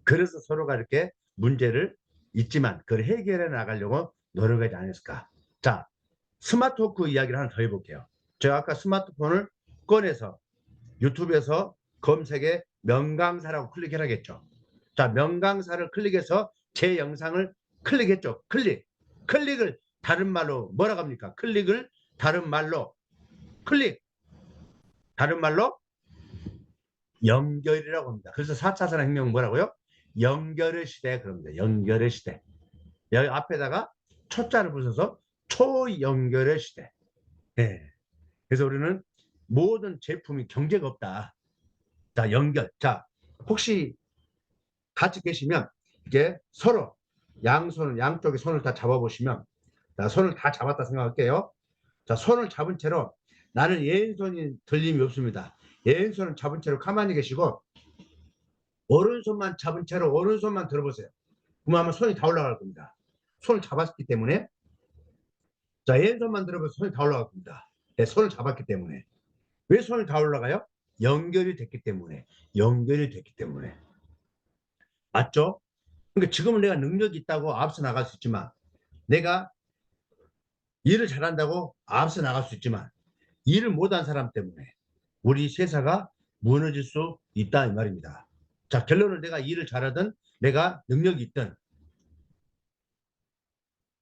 S1: 그래서 서로가 이렇게 문제를 있지만 그걸 해결해 나가려고 노력하지 않았을까. 자, 스마트 워크 이야기를 하나 더 해볼게요. 제가 아까 스마트폰을 꺼내서 유튜브에서 검색에 명강사라고 클릭해라겠죠. 자, 명강사를 클릭해서 제 영상을 클릭했죠. 클릭을 다른 말로 뭐라고 합니까? 클릭을 다른 말로 클릭 다른 말로 연결이라고 합니다. 그래서 4차 산업혁명 뭐라고요? 연결의 시대 그럽니다. 연결의 시대. 여기 앞에다가 초자를 붙여서 초연결의 시대. 네. 그래서 우리는 모든 제품이 경제가 없다. 자, 연결. 자, 혹시 같이 계시면 이제 서로 양쪽에 손을 다 잡아보시면 자, 손을 다 잡았다 생각할게요. 자, 손을 잡은 채로 나는 예인손이 들림이 없습니다. 예인손을 잡은 채로 가만히 계시고 오른손만 잡은 채로 오른손만 들어보세요. 그러면 아마 손이 다 올라갈 겁니다. 손을 잡았기 때문에 자, 왼손만 들어보면 손이 다 올라갈 겁니다. 네, 손을 잡았기 때문에. 왜 손이 다 올라가요? 연결이 됐기 때문에. 연결이 됐기 때문에. 맞죠? 그러니까 지금은 내가 능력이 있다고 앞서 나갈 수 있지만 내가 일을 잘한다고 앞서 나갈 수 있지만 일을 못한 사람 때문에 우리 회사가 무너질 수 있다 이 말입니다. 자, 결론은 내가 일을 잘하든 내가 능력이 있든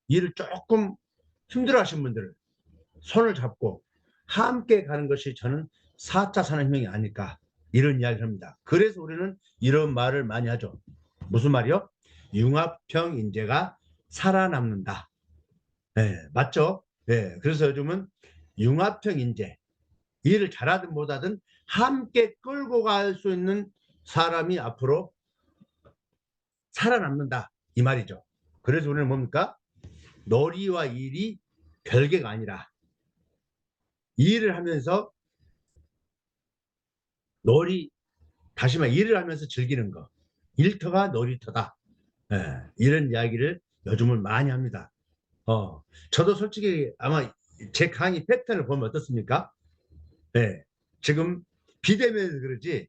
S1: 일을 조금 힘들어 하신 분들 손을 잡고 함께 가는 것이 저는 4차 산업혁명이 아닐까 이런 이야기를 합니다. 그래서 우리는 이런 말을 많이 하죠. 무슨 말이요? 융합형 인재가 살아남는다. 네, 맞죠? 네, 그래서 요즘은 융합형 인재, 일을 잘하든 못하든 함께 끌고 갈 수 있는 사람이 앞으로 살아남는다 이 말이죠. 그래서 우리는 뭡니까? 놀이와 일이 별개가 아니라 일을 하면서 놀이, 다시 말해 일을 하면서 즐기는 거, 일터가 놀이터다. 예, 이런 이야기를 요즘은 많이 합니다. 저도 솔직히 아마 제 강의 패턴을 보면 어떻습니까? 예, 지금 비대면에서 그러지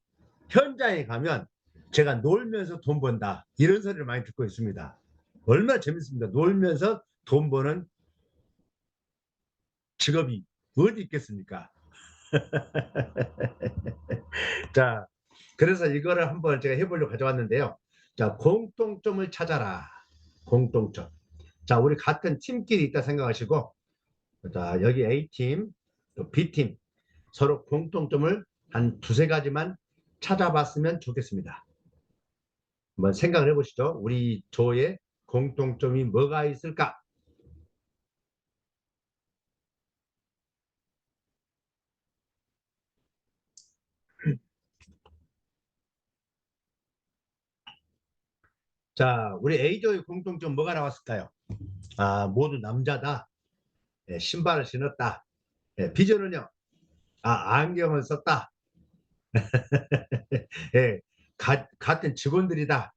S1: 현장에 가면 제가 놀면서 돈 번다 이런 소리를 많이 듣고 있습니다. 얼마나 재밌습니다. 놀면서 돈 버는 직업이 어디 있겠습니까? 자, 그래서 이거를 한번 제가 해보려고 가져왔는데요. 자, 공통점을 찾아라. 공통점. 자, 우리 같은 팀끼리 있다 생각하시고, 자, 여기 A팀, 또 B팀, 서로 공통점을 한 두세 가지만 찾아봤으면 좋겠습니다. 한번 생각을 해보시죠. 우리 조의 공통점이 뭐가 있을까? 자, 우리 A조의 공통점 뭐가 나왔을까요? 아, 모두 남자다. 예, 신발을 신었다. 예, B조는요? 아, 안경을 썼다. 예, 같은 직원들이다.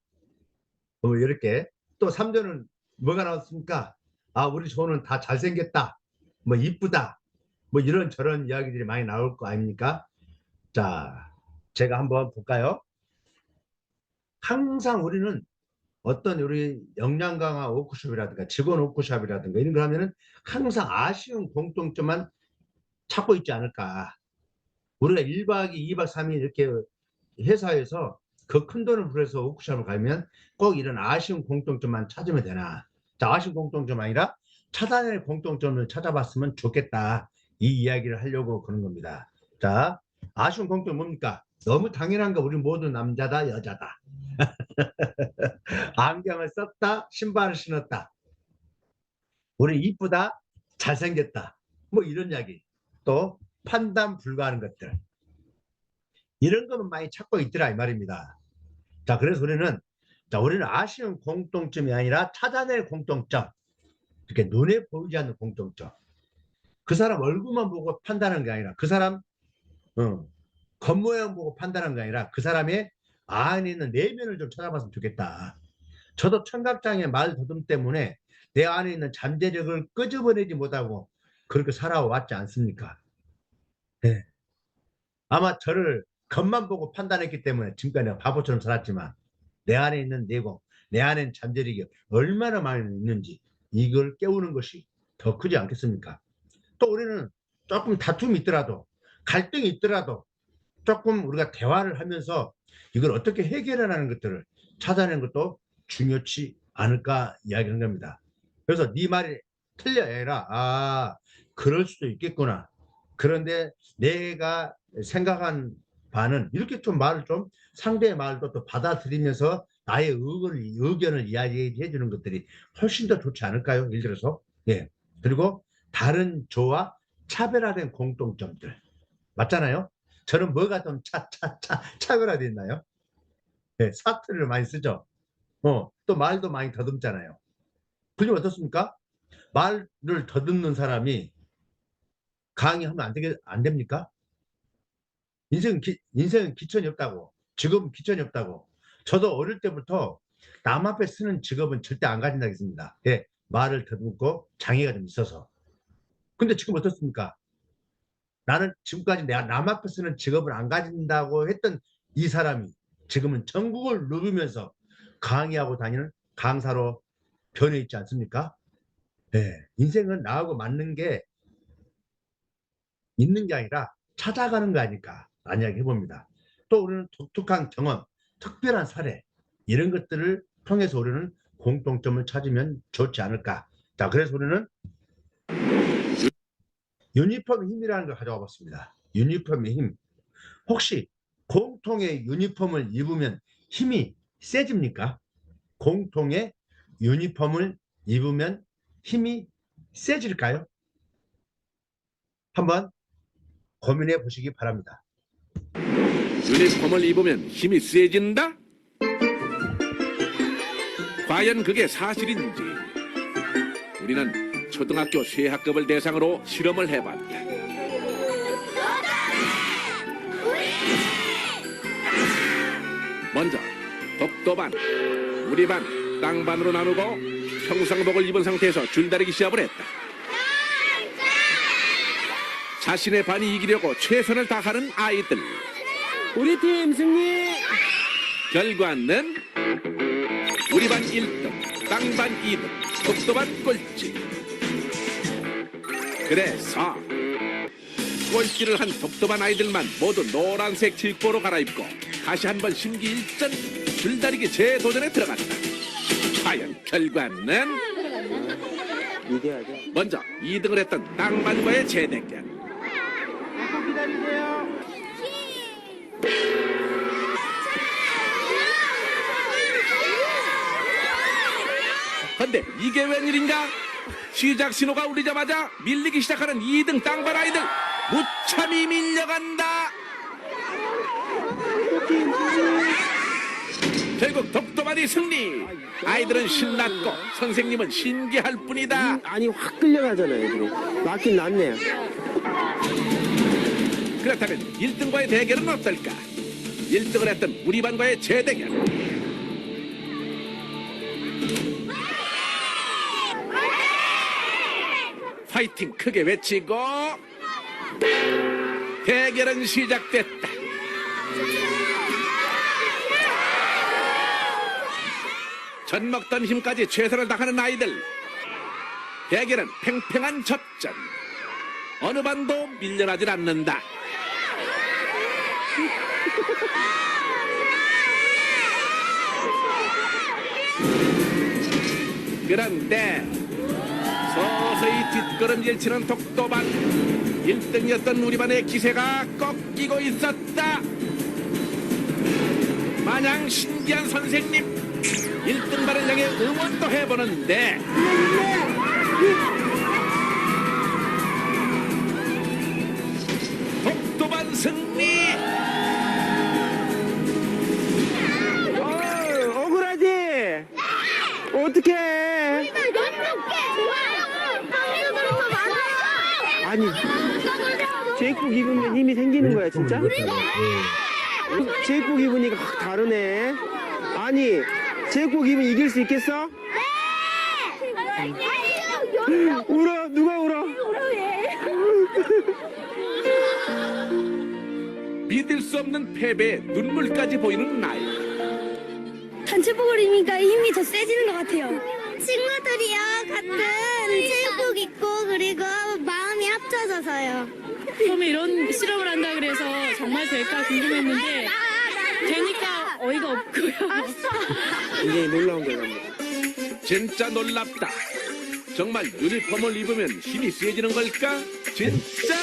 S1: 이렇게. 또 3조는 뭐가 나왔습니까? 아, 우리 조는 다 잘생겼다. 뭐, 이쁘다. 뭐, 이런 저런 이야기들이 많이 나올 거 아닙니까? 자, 제가 한번 볼까요? 항상 우리는 어떤 우리 역량 강화 워크숍이라든가 직원 워크숍이라든가 이런 거 하면은 항상 아쉬운 공통점만 찾고 있지 않을까. 우리가 1박 2일, 2박 3일 이렇게 회사에서 그 큰 돈을 들여서 워크숍을 가면 꼭 이런 아쉬운 공통점만 찾으면 되나. 자, 아쉬운 공통점 아니라 차단의 공통점을 찾아봤으면 좋겠다. 이 이야기를 하려고 그런 겁니다. 자, 아쉬운 공통점 뭡니까? 너무 당연한 거 우리 모두 남자다, 여자다. 안경을 썼다, 신발을 신었다. 우리 이쁘다, 잘생겼다. 뭐 이런 이야기. 또 판단 불가하는 것들. 이런 거는 많이 찾고 있더라 이 말입니다. 자, 그래서 우리는 아쉬운 공통점이 아니라 찾아낼 공통점. 이렇게 눈에 보이지 않는 공통점. 그 사람 얼굴만 보고 판단하는 게 아니라 그 사람 겉모양 보고 판단하는 게 아니라 그 사람의 안에 있는 내면을 좀 찾아봤으면 좋겠다. 저도 청각장애 말 더듬 때문에 내 안에 있는 잠재력을 끄집어내지 못하고 그렇게 살아왔지 않습니까? 네. 아마 저를 겉만 보고 판단했기 때문에 지금까지 내가 바보처럼 살았지만 내 안에 있는 내공, 내 안에 있는 잠재력이 얼마나 많이 있는지 이걸 깨우는 것이 더 크지 않겠습니까? 또 우리는 조금 다툼이 있더라도 갈등이 있더라도 조금 우리가 대화를 하면서 이걸 어떻게 해결하는 것들을 찾아내는 것도 중요치 않을까 이야기하는 겁니다. 그래서 네 말이 틀려 에라. 아, 그럴 수도 있겠구나. 그런데 내가 생각한 바는 이렇게 좀 말을 좀 상대의 말도 또 받아들이면서 나의 의견을 이야기해 주는 것들이 훨씬 더 좋지 않을까요? 예를 들어서. 예. 그리고 다른 조와 차별화된 공통점들. 맞잖아요? 저는 뭐가 좀 차별화되어 있나요? 네, 사투리를 많이 쓰죠. 또 말도 많이 더듬잖아요. 그럼 어떻습니까? 말을 더듬는 사람이 강의하면 안 됩니까? 인생은 기천이 없다고. 직업은 기천이 없다고. 저도 어릴 때부터 남 앞에 쓰는 직업은 절대 안 가진다고 했습니다. 예, 말을 더듬고 장애가 좀 있어서. 근데 지금 어떻습니까? 나는 지금까지 내가 남 앞에 쓰는 직업을 안 가진다고 했던 이 사람이 지금은 전국을 누비면서 강의하고 다니는 강사로 변해 있지 않습니까? 네. 인생은 나하고 맞는 게 있는 게 아니라 찾아가는 거 아닐까 라는 이야기 해봅니다. 또 우리는 독특한 경험, 특별한 사례 이런 것들을 통해서 우리는 공통점을 찾으면 좋지 않을까. 자, 그래서 우리는 유니폼의 힘이라는 걸 가져와 봤습니다. 유니폼의 힘. 혹시 공통의 유니폼을 입으면 힘이 세집니까? 공통의 유니폼을 입으면 힘이 세질까요? 한번 고민해 보시기 바랍니다.
S2: 유니폼을 입으면 힘이 세진다? 과연 그게 사실인지 우리는 초등학교 쇠학급을 대상으로 실험을 해봤다. 먼저 독도반, 우리반, 땅반으로 나누고 평상복을 입은 상태에서 줄다리기 시합을 했다. 자신의 반이 이기려고 최선을 다하는 아이들.
S3: 우리 팀 승리!
S2: 결과는 우리 반 1등, 땅반 2등, 독도반 꼴찌. 그래서 꼴찌를 한 독도반 아이들만 모두 노란색 칠보로 갈아입고 다시 한번 심기일전 줄다리기 재도전에 들어갔다. 과연 결과는
S3: 이겨야죠.
S2: 먼저 2등을 했던 땅반과의 재대결.
S3: 기다리세요.
S2: 근데 이게 웬일인가? 시작 신호가 울리자마자 밀리기 시작하는 2등 땅반 아이들 무참히 밀려간다. 결국 독도반이 승리. 아이들은 신났고 선생님은 신기할 뿐이다.
S3: 아니 확 끌려가잖아요. 애들이. 맞긴 낫네요.
S2: 그렇다면 1등과의 대결은 어떨까? 1등을 했던 우리 반과의 재대결. 파이팅 크게 외치고 대결은 시작됐다. 젖먹던 힘까지 최선을 다하는 아이들. 대결은 팽팽한 접전. 어느 반도 밀려나질 않는다. 그런데 서서히 뒷걸음질 치는 독도반. 1등이었던 우리 반의 기세가 꺾이고 있었다. 마냥 신기한 선생님. 1등 반을 향해 응원도 해보는데 독도반 승리.
S3: 억울하지? 어떡해? 아니, 제육국 입으면 힘이 생기는 거야, 진짜? 제육국 입으니까 확 다르네. 아니, 제육국 입으면 이길 수 있겠어? 울어, 누가 울어?
S2: 믿을 수 없는 패배에 눈물까지 보이는 나이.
S4: 단체복을 입으니까 힘이 더 세지는 것 같아요. 친구들이요 같은 체육복 입고 그리고 마음이 합쳐져서요.
S5: 처음에 이런 실험을 한다 그래서 정말 될까 궁금했는데 되니까 어이가 없고요.
S3: 굉장히 놀라운 결과입니다.
S2: 진짜 놀랍다. 정말 유니폼을 입으면 힘이 세지는 걸까? 진짜?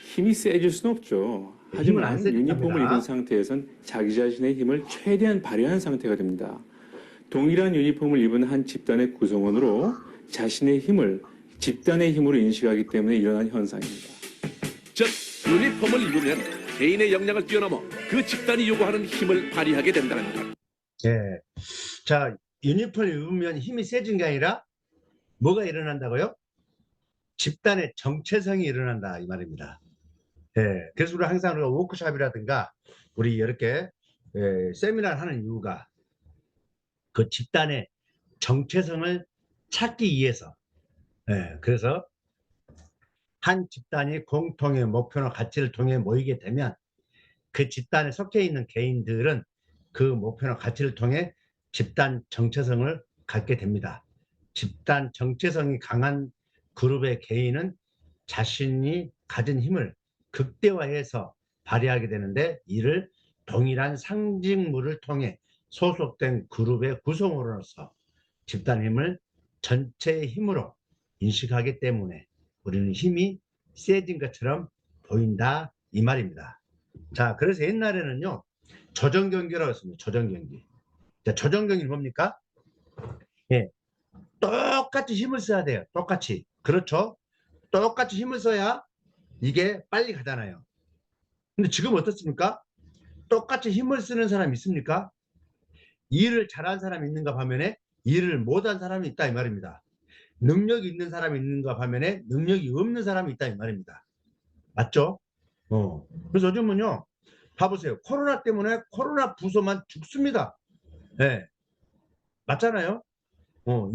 S6: 힘이 세질 수는 없죠.
S1: 힘을 안
S6: 하지만
S1: 세진답니다.
S6: 유니폼을 입은 상태에선 자기 자신의 힘을 최대한 발휘하는 상태가 됩니다. 동일한 유니폼을 입은 한 집단의 구성원으로 자신의 힘을 집단의 힘으로 인식하기 때문에 일어난 현상입니다.
S2: 즉 유니폼을 입으면 개인의 역량을 뛰어넘어 그 집단이 요구하는 힘을 발휘하게 된다는 것.
S1: 예. 자, 유니폼을 입으면 힘이 세진 게 아니라 뭐가 일어난다고요? 집단의 정체성이 일어난다 이 말입니다. 예. 그래서 우리 항상 우리가 워크숍이라든가 우리 이렇게 세미나를 하는 이유가 그 집단의 정체성을 찾기 위해서. 예. 그래서 한 집단이 공통의 목표나 가치를 통해 모이게 되면 그 집단에 속해 있는 개인들은 그 목표나 가치를 통해 집단 정체성을 갖게 됩니다. 집단 정체성이 강한 그룹의 개인은 자신이 가진 힘을 극대화해서 발휘하게 되는데, 이를 동일한 상징물을 통해 소속된 그룹의 구성원으로서 집단 힘을 전체의 힘으로 인식하기 때문에 우리는 힘이 세진 것처럼 보인다, 이 말입니다. 자, 그래서 옛날에는요, 조정경기라고 했습니다. 조정경기. 자, 조정경기는 뭡니까? 예, 똑같이 힘을 써야 돼요. 똑같이. 그렇죠? 똑같이 힘을 써야 이게 빨리 가잖아요. 근데 지금 어떻습니까? 똑같이 힘을 쓰는 사람이 있습니까? 일을 잘하는 사람이 있는가 반면에 일을 못한 사람이 있다, 이 말입니다. 능력이 있는 사람이 있는가 반면에 능력이 없는 사람이 있다, 이 말입니다. 맞죠? 그래서 요즘은요, 봐보세요. 코로나 때문에 코로나 부서만 죽습니다. 네. 맞잖아요?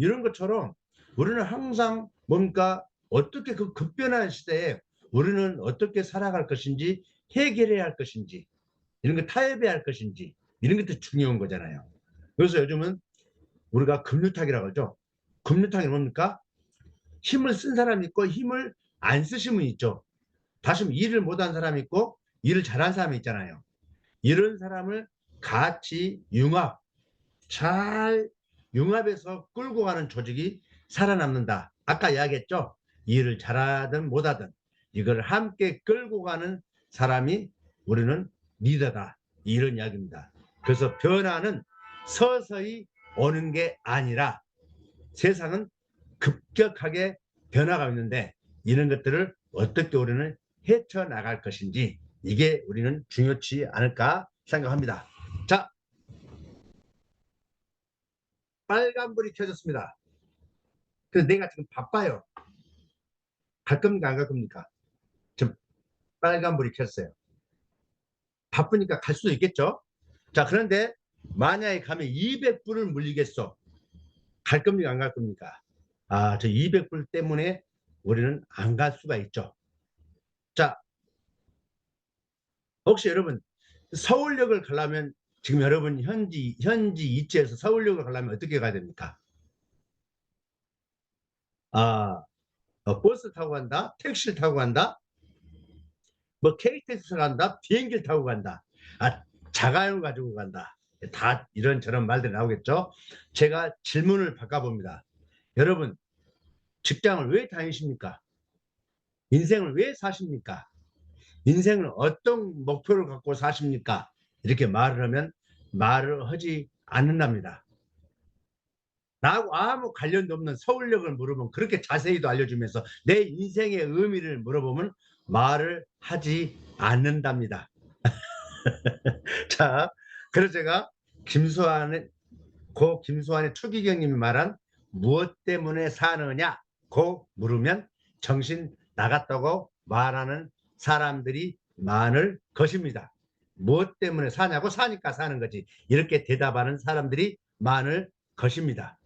S1: 이런 것처럼 우리는 항상 뭔가 어떻게 그 급변하는 시대에 우리는 어떻게 살아갈 것인지, 해결해야 할 것인지, 이런 거 타협해야 할 것인지, 이런 것도 중요한 거잖아요. 그래서 요즘은 우리가 금류탁이라고 하죠. 금류탁이 뭡니까? 힘을 쓴 사람이 있고 힘을 안 쓰신 분이 있죠. 다시 일을 못한 사람이 있고 일을 잘한 사람이 있잖아요. 이런 사람을 같이 잘 융합해서 끌고 가는 조직이 살아남는다. 아까 이야기했죠. 일을 잘하든 못하든 이걸 함께 끌고 가는 사람이 우리는 리더다, 이런 이야기입니다. 그래서 변화는 서서히 오는 게 아니라 세상은 급격하게 변화가 있는데, 이런 것들을 어떻게 우리는 헤쳐나갈 것인지, 이게 우리는 중요치 않을까 생각합니다. 자, 빨간불이 켜졌습니다. 그래서 내가 지금 바빠요. 갈 겁니까, 안 갈 겁니까? 지금 빨간불이 켰어요. 바쁘니까 갈 수도 있겠죠. 자, 그런데 만약에 가면 200불을 물리겠어. 갈 겁니까, 안 갈 겁니까? 아, 저 200불 때문에 우리는 안 갈 수가 있죠. 자, 혹시 여러분 서울역을 가려면, 지금 여러분 현지 이치에서 서울역을 가려면 어떻게 가야 됩니까? 아, 버스 타고 간다, 택시를 타고 간다, 뭐 KTX를 간다, 비행기를 타고 간다, 자가용을 가지고 간다, 다 이런저런 말들이 나오겠죠. 제가 질문을 바꿔봅니다. 여러분, 직장을 왜 다니십니까? 인생을 왜 사십니까? 인생을 어떤 목표를 갖고 사십니까? 이렇게 말을 하면 말을 하지 않는답니다. 나하고 아무 관련도 없는 서울역을 물어보면, 그렇게 자세히도 알려주면서 내 인생의 의미를 물어보면 말을 하지 않는답니다. 자, 그래서 제가 김수환의 추기경님이 말한 무엇 때문에 사느냐고 물으면 정신 나갔다고 말하는 사람들이 많을 것입니다. 무엇 때문에 사냐고, 사니까 사는 거지, 이렇게 대답하는 사람들이 많을 것입니다.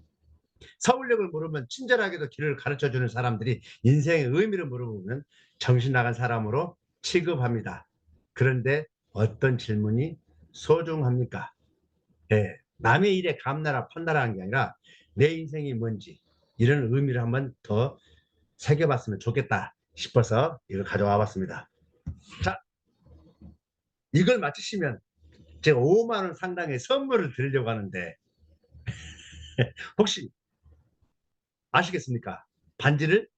S1: 서울역을 물으면 친절하게도 길을 가르쳐주는 사람들이 인생의 의미를 물어보면 정신 나간 사람으로 취급합니다. 그런데 어떤 질문이 소중합니까? 네, 남의 일에 감나라 판나라 하는 게 아니라 내 인생이 뭔지, 이런 의미를 한번 더 새겨봤으면 좋겠다 싶어서 이걸 가져와 봤습니다. 자, 이걸 맞히시면 제가 5만 원 상당의 선물을 드리려고 하는데 혹시 아시겠습니까? 반지를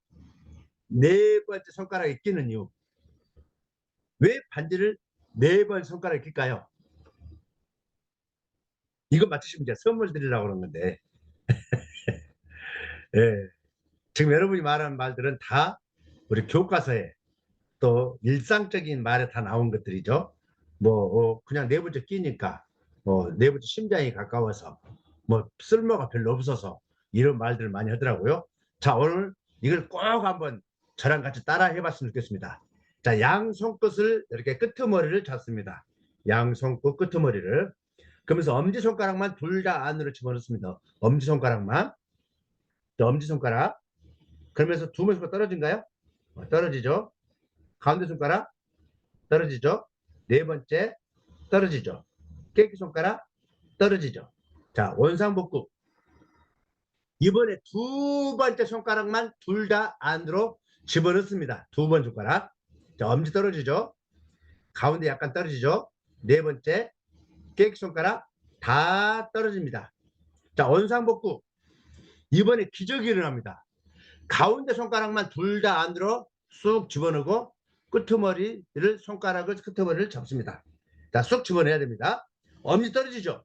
S1: 4번째 손가락에 끼는 이유. 왜 반지를 4번 손가락에 낄까요? 이거 맞추시면 제가 선물 드리려고 그런 건데 예, 지금 여러분이 말하는 말들은 다 우리 교과서에, 또 일상적인 말에 다 나온 것들이죠. 뭐 그냥 4번째 끼니까, 4번째 심장이 가까워서, 뭐 쓸모가 별로 없어서, 이런 말들을 많이 하더라고요. 자, 오늘 이걸 꼭 한번 저랑 같이 따라 해봤으면 좋겠습니다. 자, 양손끝을 이렇게 끄트머리를 잡습니다. 양손끝 끄트머리를. 그러면서 엄지손가락만 둘 다 안으로 집어넣습니다. 엄지손가락만. 엄지손가락. 그러면서 두 번째 손가락 떨어진가요? 떨어지죠. 가운데 손가락 떨어지죠. 4번째 떨어지죠. 깨끼 손가락 떨어지죠. 자, 원상복구. 이번에 2번째 손가락만 둘 다 안으로 집어넣습니다. 2번 손가락. 자, 엄지 떨어지죠. 가운데 약간 떨어지죠. 네 번째, 깨끼 손가락 다 떨어집니다. 자, 원상복구. 이번에 기적이 일어납니다. 가운데 손가락만 둘 다 안으로 쑥 집어넣고 끄트머리를 손가락을 끄트머리를 잡습니다. 자, 쑥 집어내야 됩니다. 엄지 떨어지죠.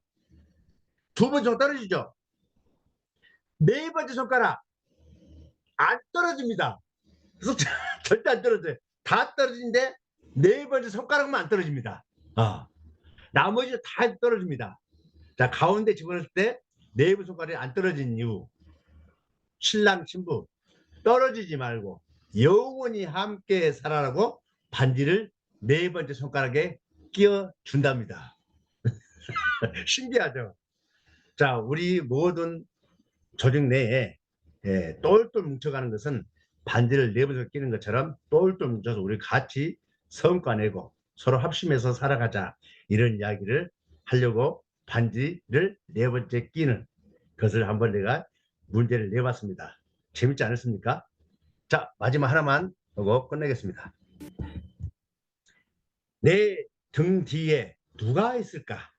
S1: 두 번째 손 떨어지죠. 네 번째 손가락 안 떨어집니다. 절대 안 떨어져요. 다 떨어지는데 네 번째 손가락만 안 떨어집니다. 나머지 다 떨어집니다. 자, 가운데 집어넣을 때 네 번째 손가락이 안 떨어진 이유, 신랑 신부 떨어지지 말고 영원히 함께 살아라고 반지를 네 번째 손가락에 끼워 준답니다. 신기하죠? 자, 우리 모든 조직 내에 똘똘 뭉쳐가는 것은 반지를 네 번째 끼는 것처럼 똘똘 뭉쳐서 우리 같이 성과 내고 서로 합심해서 살아가자, 이런 이야기를 하려고 반지를 네 번째 끼는 것을 한번 내가 문제를 내봤습니다. 재밌지 않았습니까? 자, 마지막 하나만 하고 끝내겠습니다. 내 등 뒤에 누가 있을까?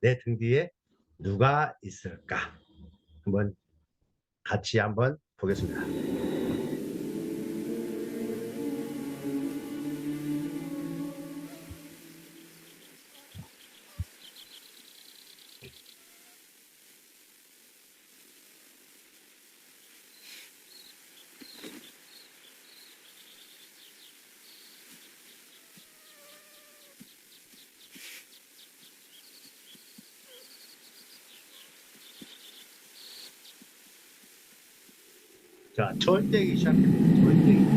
S1: 내 등 뒤에 누가 있을까? 한번 같이 한번 보겠습니다. 자, 절대기 시작합니다. 절대기.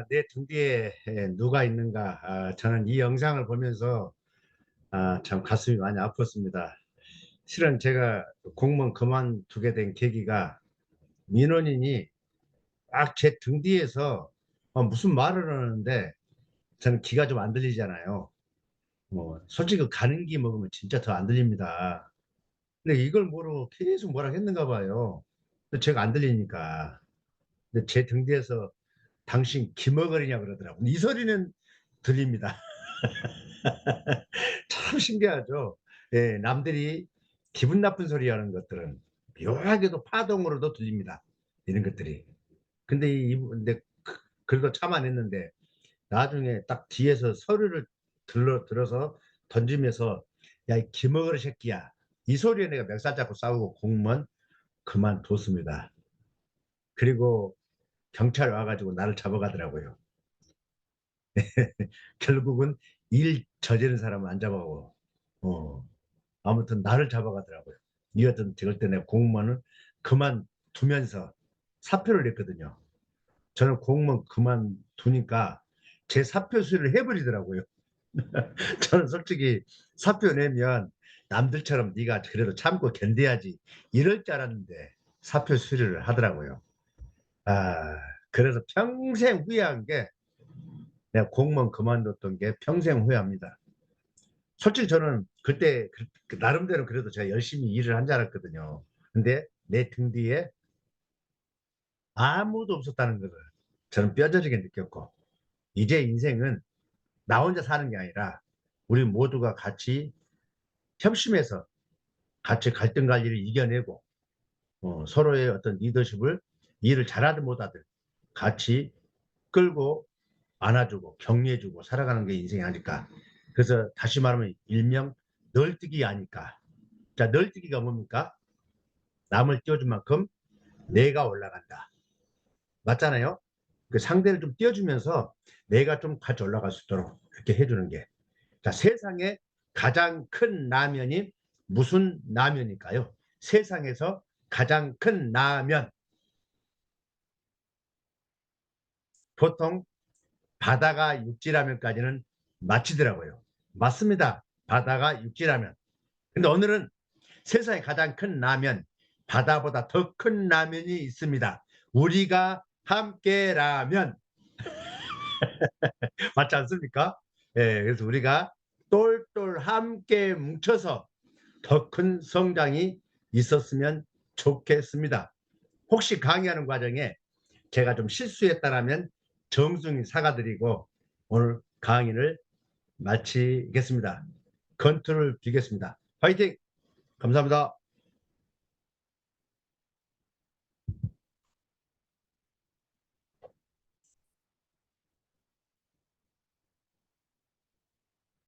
S1: 내 등 뒤에 누가 있는가? 저는 이 영상을 보면서 참 가슴이 많이 아팠습니다. 실은 제가 공무원 그만두게 된 계기가 민원인이 딱 제 등 뒤에서 무슨 말을 하는데 저는 귀가 좀 안 들리잖아요. 솔직히 가는 기 먹으면 진짜 더 안 들립니다. 근데 이걸 모르고 계속 뭐라 했는가 봐요. 근데 제가 안 들리니까. 근데 제 등 뒤에서 당신 기머거리냐 그러더라고요. 이 소리는 들립니다. 참 신기하죠. 예, 남들이 기분 나쁜 소리 하는 것들은 묘하게도 파동으로도 들립니다. 이런 것들이. 근데 그래도 참아냈는데 나중에 딱 뒤에서 서류를 들어서 던지면서 야, 이 기머거리 새끼야. 이 소리에 내가 멱살 잡고 싸우고 공무원 그만뒀습니다. 그리고 경찰 와가지고 나를 잡아가더라고요. 결국은 일 저지른 사람은 안 잡아오고, 아무튼 나를 잡아가더라고요. 이어떤 저럴 때 내가 공무원을 그만두면서 사표를 냈거든요. 저는 공무원 그만두니까 제 사표 수리를 해버리더라고요. 저는 솔직히 사표 내면 남들처럼 네가 그래도 참고 견뎌야지 이럴 줄 알았는데 사표 수리를 하더라고요. 아, 그래서 평생 후회한 게 내가 공무원 그만뒀던 게 평생 후회합니다. 솔직히 저는 그때 나름대로 그래도 제가 열심히 일을 한 줄 알았거든요. 근데 내 등 뒤에 아무도 없었다는 것을 저는 뼈저리게 느꼈고, 이제 인생은 나 혼자 사는 게 아니라 우리 모두가 같이 협심해서 같이 갈등 관리를 이겨내고 서로의 어떤 리더십을 일을 잘하든 못하든 같이 끌고 안아주고 격려해주고 살아가는 게 인생이 아닐까. 그래서 다시 말하면 일명 널뛰기 아닐까. 자, 널뛰기가 뭡니까? 남을 띄워준 만큼 내가 올라간다. 맞잖아요? 그 상대를 좀 띄워주면서 내가 좀 같이 올라갈 수 있도록 이렇게 해주는 게. 자, 세상에 가장 큰 라면이 무슨 라면일까요? 세상에서 가장 큰 라면. 보통 바다가 육지라면까지는 마치더라고요. 맞습니다. 바다가 육지라면. 근데 오늘은 세상에 가장 큰 라면, 바다보다 더 큰 라면이 있습니다. 우리가 함께라면. 맞지 않습니까? 예, 그래서 우리가 똘똘 함께 뭉쳐서 더 큰 성장이 있었으면 좋겠습니다. 혹시 강의하는 과정에 제가 좀 실수했다라면 정중히 사과드리고 오늘 강의를 마치겠습니다. 건투를 비겠습니다. 화이팅! 감사합니다.